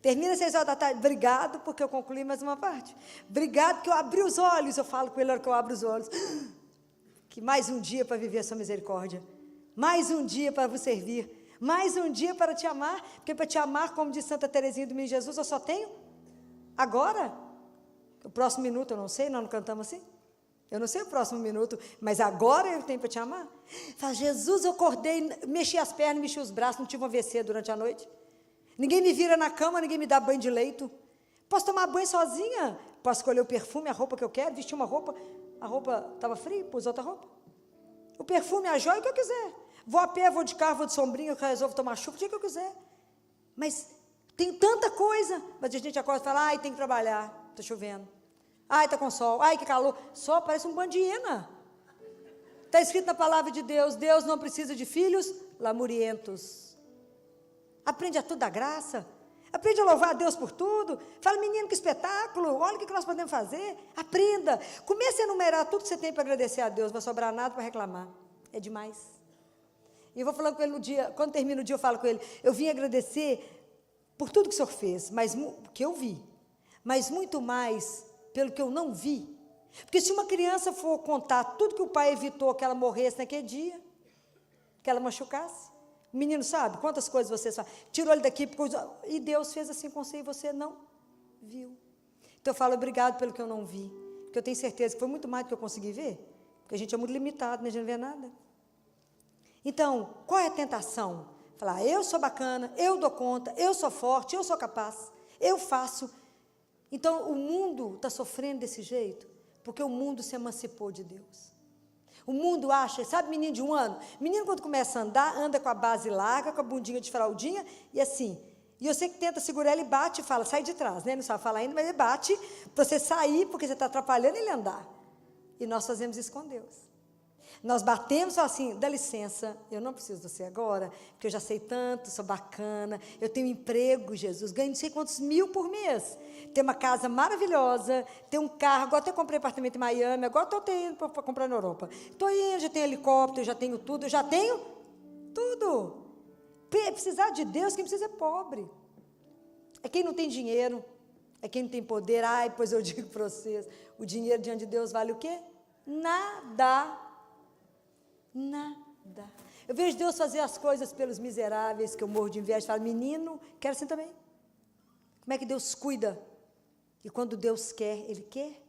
Speaker 2: Termina 6 horas da tarde, obrigado, porque eu concluí mais uma parte. Obrigado, que eu abri os olhos, eu falo com ele na hora que eu abro os olhos. Que mais um dia para viver a sua misericórdia, mais um dia para vos servir, mais um dia para te amar, porque para te amar, como diz Santa Teresinha do Menino Jesus, eu só tenho agora. O próximo minuto eu não sei, nós não cantamos assim? Eu não sei o próximo minuto, mas agora eu tenho para te amar. Fala, Jesus, eu acordei, mexi as pernas, mexi os braços, não tive um AVC durante a noite. Ninguém me vira na cama, ninguém me dá banho de leito. Posso tomar banho sozinha, posso escolher o perfume, a roupa que eu quero, vestir uma roupa, a roupa estava fria, pus outra roupa. O perfume, a joia, o que eu quiser. Vou a pé, vou de carro, vou de sombrinha, eu resolvo tomar chuva, o dia que eu quiser. Mas Tem tanta coisa, mas a gente acorda e fala, ai, tem que trabalhar, está chovendo. Ai, está com sol, ai, que calor. Só parece um bando de hiena. Está escrito na palavra de Deus, Deus não precisa de filhos lamurientos. Aprende a tudo da graça. Aprende a louvar a Deus por tudo. Fala, menino, que espetáculo. Olha o que nós podemos fazer. Aprenda. Comece a enumerar tudo que você tem para agradecer a Deus. Não vai sobrar nada para reclamar. É demais. E eu vou falando com ele no dia, quando termina o dia eu falo com ele, eu vim agradecer por tudo que o Senhor fez, mas que eu vi, mas muito mais pelo que eu não vi. Porque se uma criança for contar tudo que o pai evitou que ela morresse naquele dia, que ela machucasse, o menino sabe quantas coisas você faz, tirou ele daqui, e Deus fez assim com você e você não viu. Então eu falo, obrigado pelo que eu não vi, porque eu tenho certeza que foi muito mais do que eu consegui ver, porque a gente é muito limitado, né? A gente não vê nada. Então, qual é a tentação? Falar, eu sou bacana, eu dou conta, eu sou forte, eu sou capaz, eu faço. Então, o mundo está sofrendo desse jeito, porque o mundo se emancipou de Deus. O mundo acha, sabe menino de 1 ano? Menino quando começa a andar, anda com a base larga, com a bundinha de fraldinha, e assim. E você que tenta segurar ele, bate e fala, sai de trás, né? Não sabe falar ainda, mas ele bate para você sair, porque você está atrapalhando ele andar. E nós fazemos isso com Deus. Nós batemos assim, dá licença, eu não preciso de você agora, porque eu já sei tanto, sou bacana, eu tenho emprego, Jesus, ganho não sei quantos mil por mês, tenho uma casa maravilhosa, tenho um carro, agora eu comprei apartamento em Miami, agora estou indo para comprar na Europa, estou indo, já tenho helicóptero, já tenho tudo, eu já tenho tudo. Precisar de Deus, quem precisa é pobre, é quem não tem dinheiro, é quem não tem poder. Ai, pois eu digo para vocês, o dinheiro diante de Deus vale o quê? Nada. Nada. Eu vejo Deus fazer as coisas pelos miseráveis, que eu morro de inveja, falo, menino, quero assim também. Como é que Deus cuida? E quando Deus quer, Ele quer.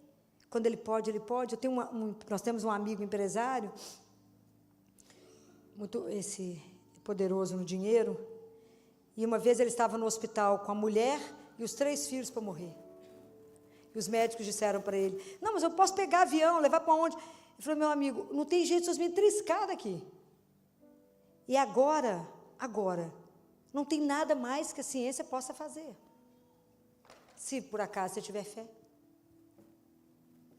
Speaker 2: Quando Ele pode, Ele pode. Nós temos um amigo empresário, muito esse poderoso no dinheiro, e uma vez ele estava no hospital com a mulher e os 3 filhos para morrer. E os médicos disseram para ele, não, mas eu posso pegar avião, levar para onde? Ele falou, meu amigo, não tem jeito, seus meninos triscaram aqui. E agora, não tem nada mais que a ciência possa fazer. Se por acaso você tiver fé.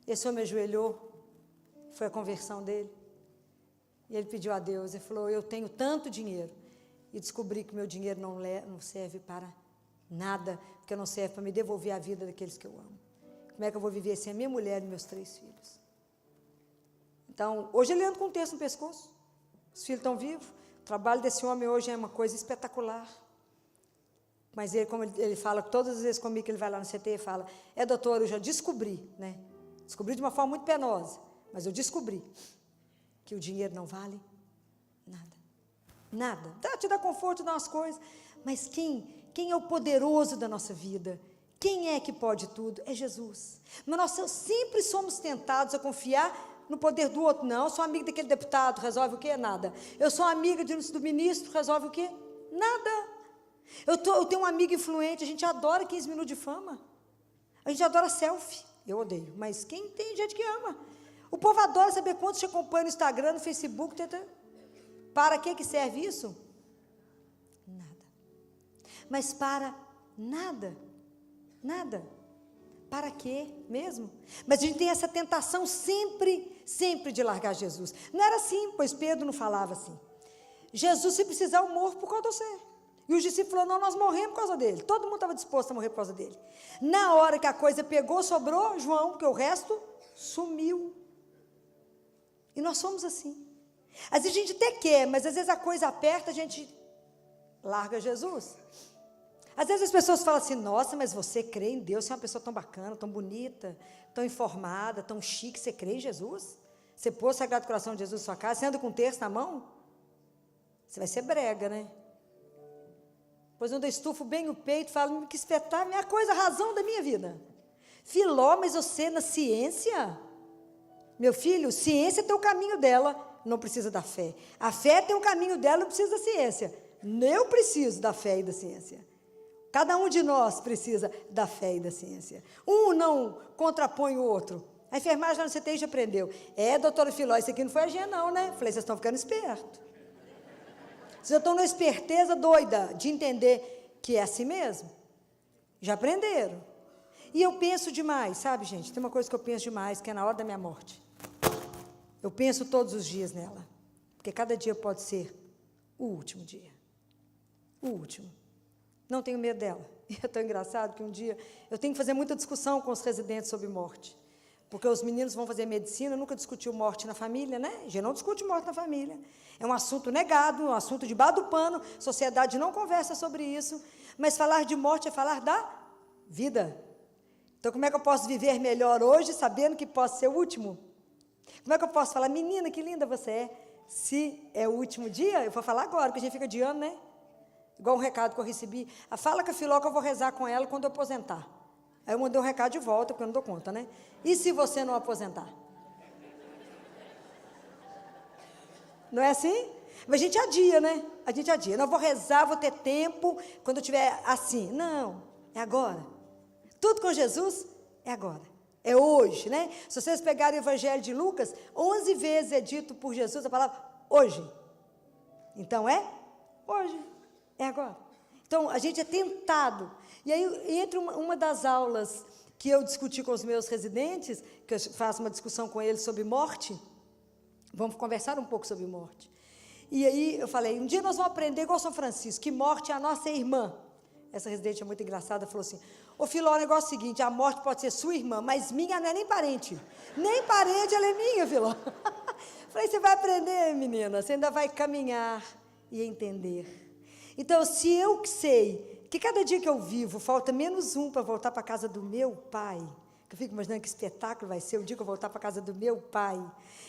Speaker 2: Esse homem ajoelhou, foi a conversão dele. E ele pediu a Deus, ele falou, eu tenho tanto dinheiro. E descobri que meu dinheiro não serve para nada, porque não serve para me devolver a vida daqueles que eu amo. Como é que eu vou viver sem a minha mulher e meus 3 filhos? Então, hoje ele anda com um terço no pescoço, os filhos estão vivos, o trabalho desse homem hoje é uma coisa espetacular, mas ele, como ele fala, todas as vezes comigo que ele vai lá no CT, ele fala, doutor, eu já descobri, né? Descobri de uma forma muito penosa, mas eu descobri que o dinheiro não vale nada, nada, te dá conforto, dá umas coisas, mas quem é o poderoso da nossa vida? Quem é que pode tudo? É Jesus. Mas nós sempre somos tentados a confiar no poder do outro. Não, eu sou amiga daquele deputado, resolve o quê? Nada. Eu sou amiga do ministro, resolve o quê? Nada. Eu tenho um amigo influente, a gente adora 15 minutos de fama. A gente adora selfie. Eu odeio, mas quem tem gente que ama. O povo adora saber quantos te acompanha no Instagram, no Facebook. Para que serve isso? Nada. Mas para nada. Nada. Para quê mesmo? Mas a gente tem essa tentação sempre de largar Jesus. Não era assim, pois Pedro não falava assim. Jesus, se precisar, eu morro por causa de você. E os discípulos falaram, não, nós morremos por causa dele. Todo mundo estava disposto a morrer por causa dele. Na hora que a coisa pegou, sobrou João, porque o resto sumiu. E nós somos assim. Às vezes a gente até quer, mas às vezes a coisa aperta, a gente larga Jesus. Às vezes as pessoas falam assim, nossa, mas você crê em Deus, você é uma pessoa tão bacana, tão bonita, tão informada, tão chique, você crê em Jesus? Você pôs o Sagrado Coração de Jesus na sua casa, você anda com um terço na mão? Você vai ser brega, né? Pois quando eu estufo bem o peito, falo, que espetáculo, é a coisa, a razão da minha vida. Filó, mas você na ciência? Meu filho, ciência tem o caminho dela, não precisa da fé. A fé tem o caminho dela, não precisa da ciência. Eu preciso da fé e da ciência. Cada um de nós precisa da fé e da ciência. Um não contrapõe o outro. A enfermagem lá no CTI já aprendeu. Doutora Filó, isso aqui não foi a Gê não, né? Falei, vocês estão ficando espertos. Vocês já estão numa esperteza doida de entender que é assim mesmo. Já aprenderam. E eu penso demais, sabe, gente? Tem uma coisa que eu penso demais, que é na hora da minha morte. Eu penso todos os dias nela. Porque cada dia pode ser o último dia. O último. Não tenho medo dela. E é tão engraçado que um dia eu tenho que fazer muita discussão com os residentes sobre morte. Porque os meninos vão fazer medicina, nunca discutiu morte na família, né? Já não discute morte na família. É um assunto negado, um assunto debaixo do pano, a sociedade não conversa sobre isso. Mas falar de morte é falar da vida. Então, como é que eu posso viver melhor hoje, sabendo que posso ser o último? Como é que eu posso falar, menina, que linda você é? Se é o último dia, eu vou falar agora, porque a gente fica adiando, né? Igual um recado que eu recebi. Fala com a Filó que eu vou rezar com ela quando eu aposentar. Aí eu mandei um recado de volta, porque eu não dou conta, né? E se você não aposentar? Não é assim? Mas a gente adia, né? A gente adia. Não, eu vou rezar, vou ter tempo, quando eu estiver assim. Não, é agora. Tudo com Jesus é agora. É hoje, né? Se vocês pegarem o Evangelho de Lucas, 11 vezes é dito por Jesus a palavra hoje. Então é hoje, é agora. Então a gente é tentado. E aí, entre uma das aulas que eu discuti com os meus residentes, que eu faço uma discussão com eles sobre morte, vamos conversar um pouco sobre morte. E aí eu falei, um dia nós vamos aprender igual São Francisco, que morte é a nossa irmã. Essa residente é muito engraçada, falou assim, ô Filó, o negócio é o seguinte, a morte pode ser sua irmã, mas minha não é nem parente. Nem parente, ela é minha, Filó. Falei, você vai aprender, menina, você ainda vai caminhar e entender. Então, se eu sei que cada dia que eu vivo, falta menos um para voltar para a casa do meu pai, que eu fico imaginando que espetáculo vai ser o dia que eu voltar para a casa do meu pai.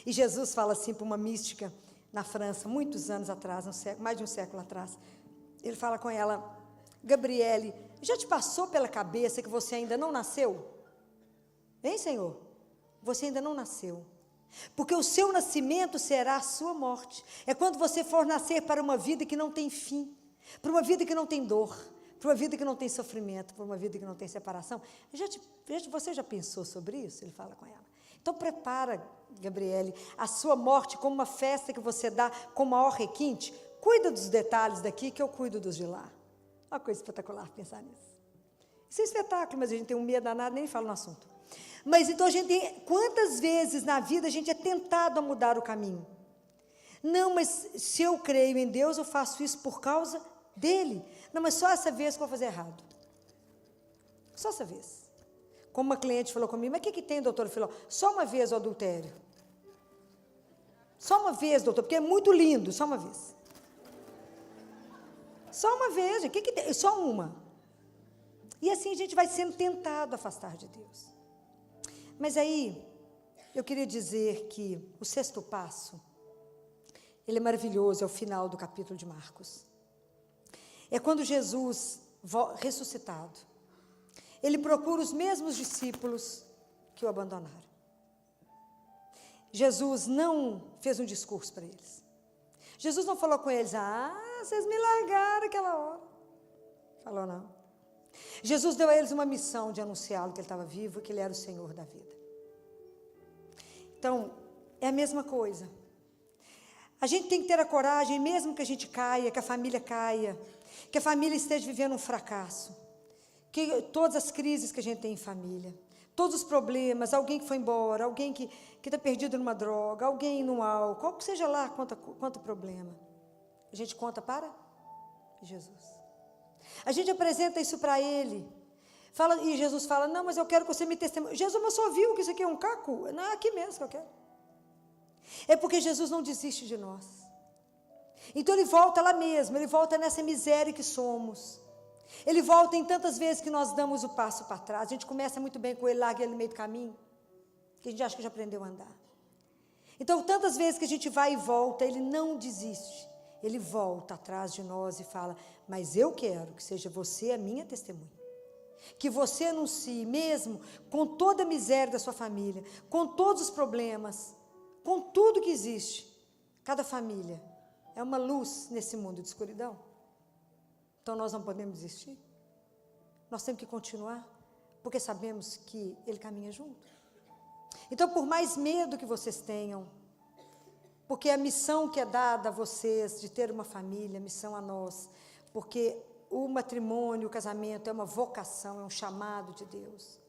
Speaker 2: E Jesus fala assim para uma mística na França, muitos anos atrás, mais de um século atrás. Ele fala com ela, Gabriele, já te passou pela cabeça que você ainda não nasceu? Hein, Senhor? Você ainda não nasceu. Porque o seu nascimento será a sua morte. É quando você for nascer para uma vida que não tem fim, para uma vida que não tem dor, para uma vida que não tem sofrimento, para uma vida que não tem separação. Você já pensou sobre isso? Ele fala com ela. Então prepara, Gabriele, a sua morte como uma festa que você dá com o maior requinte. Cuida dos detalhes daqui que eu cuido dos de lá. Uma coisa espetacular pensar nisso. Isso é espetáculo, mas a gente tem um medo danado, nem falo no assunto. Mas então a gente tem, quantas vezes na vida a gente é tentado a mudar o caminho? Não, mas se eu creio em Deus, eu faço isso por causa dele. Não, mas só essa vez que eu vou fazer errado. Só essa vez. Como uma cliente falou comigo, mas o que tem, doutor Filó? Só uma vez o adultério. Só uma vez, doutor, porque é muito lindo, só uma vez. Só uma vez, o que tem? Só uma. E assim a gente vai sendo tentado a afastar de Deus. Mas aí, eu queria dizer que o sexto passo, ele é maravilhoso, é o final do capítulo de Marcos. É quando Jesus, ressuscitado, ele procura os mesmos discípulos que o abandonaram. Jesus não fez um discurso para eles. Jesus não falou com eles, vocês me largaram aquela hora. Falou não. Jesus deu a eles uma missão de anunciá-lo que ele estava vivo e que ele era o Senhor da vida. Então, é a mesma coisa. A gente tem que ter a coragem, mesmo que a gente caia, que a família caia, que a família esteja vivendo um fracasso, que todas as crises que a gente tem em família, todos os problemas, alguém que foi embora, alguém que está perdido numa droga, alguém no álcool, qual que seja lá quanto problema, a gente conta para Jesus. A gente apresenta isso para Ele. E Jesus fala, não, mas eu quero que você me testemunhe. Jesus, mas só viu que isso aqui é um caco? Não, é aqui mesmo que eu quero. É porque Jesus não desiste de nós. Então Ele volta lá mesmo, Ele volta nessa miséria que somos. Ele volta em tantas vezes que nós damos o passo para trás. A gente começa muito bem com Ele, larga Ele no meio do caminho, que a gente acha que já aprendeu a andar. Então, tantas vezes que a gente vai e volta, Ele não desiste. Ele volta atrás de nós e fala, mas eu quero que seja você a minha testemunha. Que você anuncie mesmo com toda a miséria da sua família, com todos os problemas, com tudo que existe. Cada família é uma luz nesse mundo de escuridão. Então nós não podemos desistir. Nós temos que continuar, porque sabemos que Ele caminha junto. Então, por mais medo que vocês tenham, porque a missão que é dada a vocês de ter uma família, a missão a nós, porque o matrimônio, o casamento é uma vocação, é um chamado de Deus.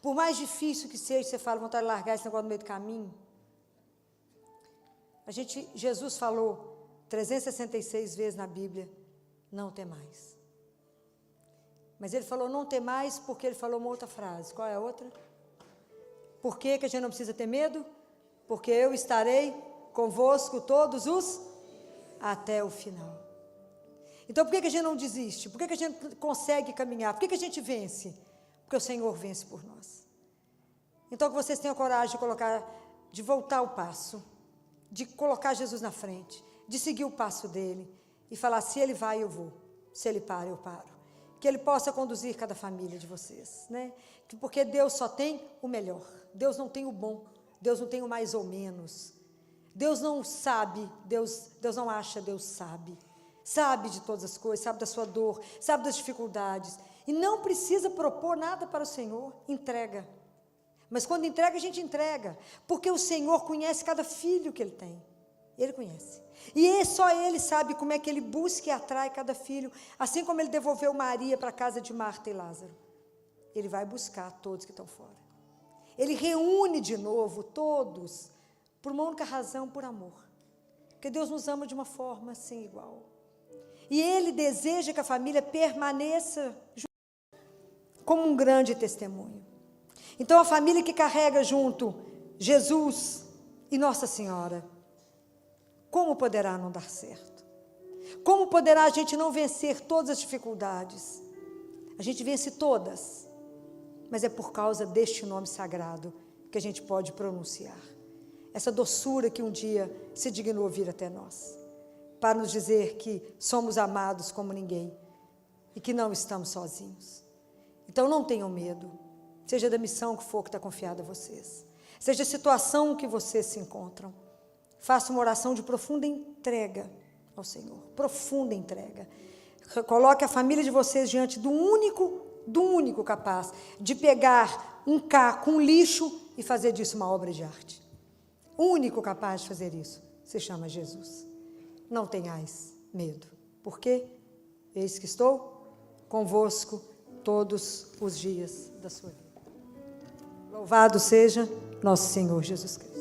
Speaker 2: Por mais difícil que seja, você fala, vontade de largar esse negócio no meio do caminho. Jesus falou 366 vezes na Bíblia, não temais. Mas ele falou não temais porque ele falou uma outra frase. Qual é a outra? Por que a gente não precisa ter medo? Porque eu estarei convosco todos os até o final. Então, por que a gente não desiste? Por que a gente consegue caminhar? Por que a gente vence? Porque o Senhor vence por nós. Então, que vocês tenham coragem de voltar o passo, de colocar Jesus na frente, de seguir o passo dele e falar, se ele vai, eu vou. Se ele para, eu paro. Que ele possa conduzir cada família de vocês, né? Porque Deus só tem o melhor. Deus não tem o bom. Deus não tem o mais ou menos. Deus não sabe, Deus não acha, Deus sabe. Sabe de todas as coisas, sabe da sua dor, sabe das dificuldades. E não precisa propor nada para o Senhor, entrega. Mas quando entrega, a gente entrega. Porque o Senhor conhece cada filho que Ele tem. Ele conhece. E só Ele sabe como é que Ele busca e atrai cada filho. Assim como Ele devolveu Maria para a casa de Marta e Lázaro. Ele vai buscar todos que estão fora. Ele reúne de novo todos, por uma única razão, por amor. Porque Deus nos ama de uma forma sem igual. E Ele deseja que a família permaneça como um grande testemunho. Então, a família que carrega junto Jesus e Nossa Senhora, como poderá não dar certo? Como poderá a gente não vencer todas as dificuldades? A gente vence todas, mas é por causa deste nome sagrado que a gente pode pronunciar. Essa doçura que um dia se dignou vir até nós, para nos dizer que somos amados como ninguém e que não estamos sozinhos. Então não tenham medo, seja da missão que for que está confiada a vocês, seja a situação que vocês se encontram. Faça uma oração de profunda entrega ao Senhor, profunda entrega. Coloque a família de vocês diante do único capaz de pegar um caco, um lixo e fazer disso uma obra de arte. O único capaz de fazer isso se chama Jesus. Não tenhais medo. Por quê? Eis que estou convosco todos os dias da sua vida. Louvado seja nosso Senhor Jesus Cristo.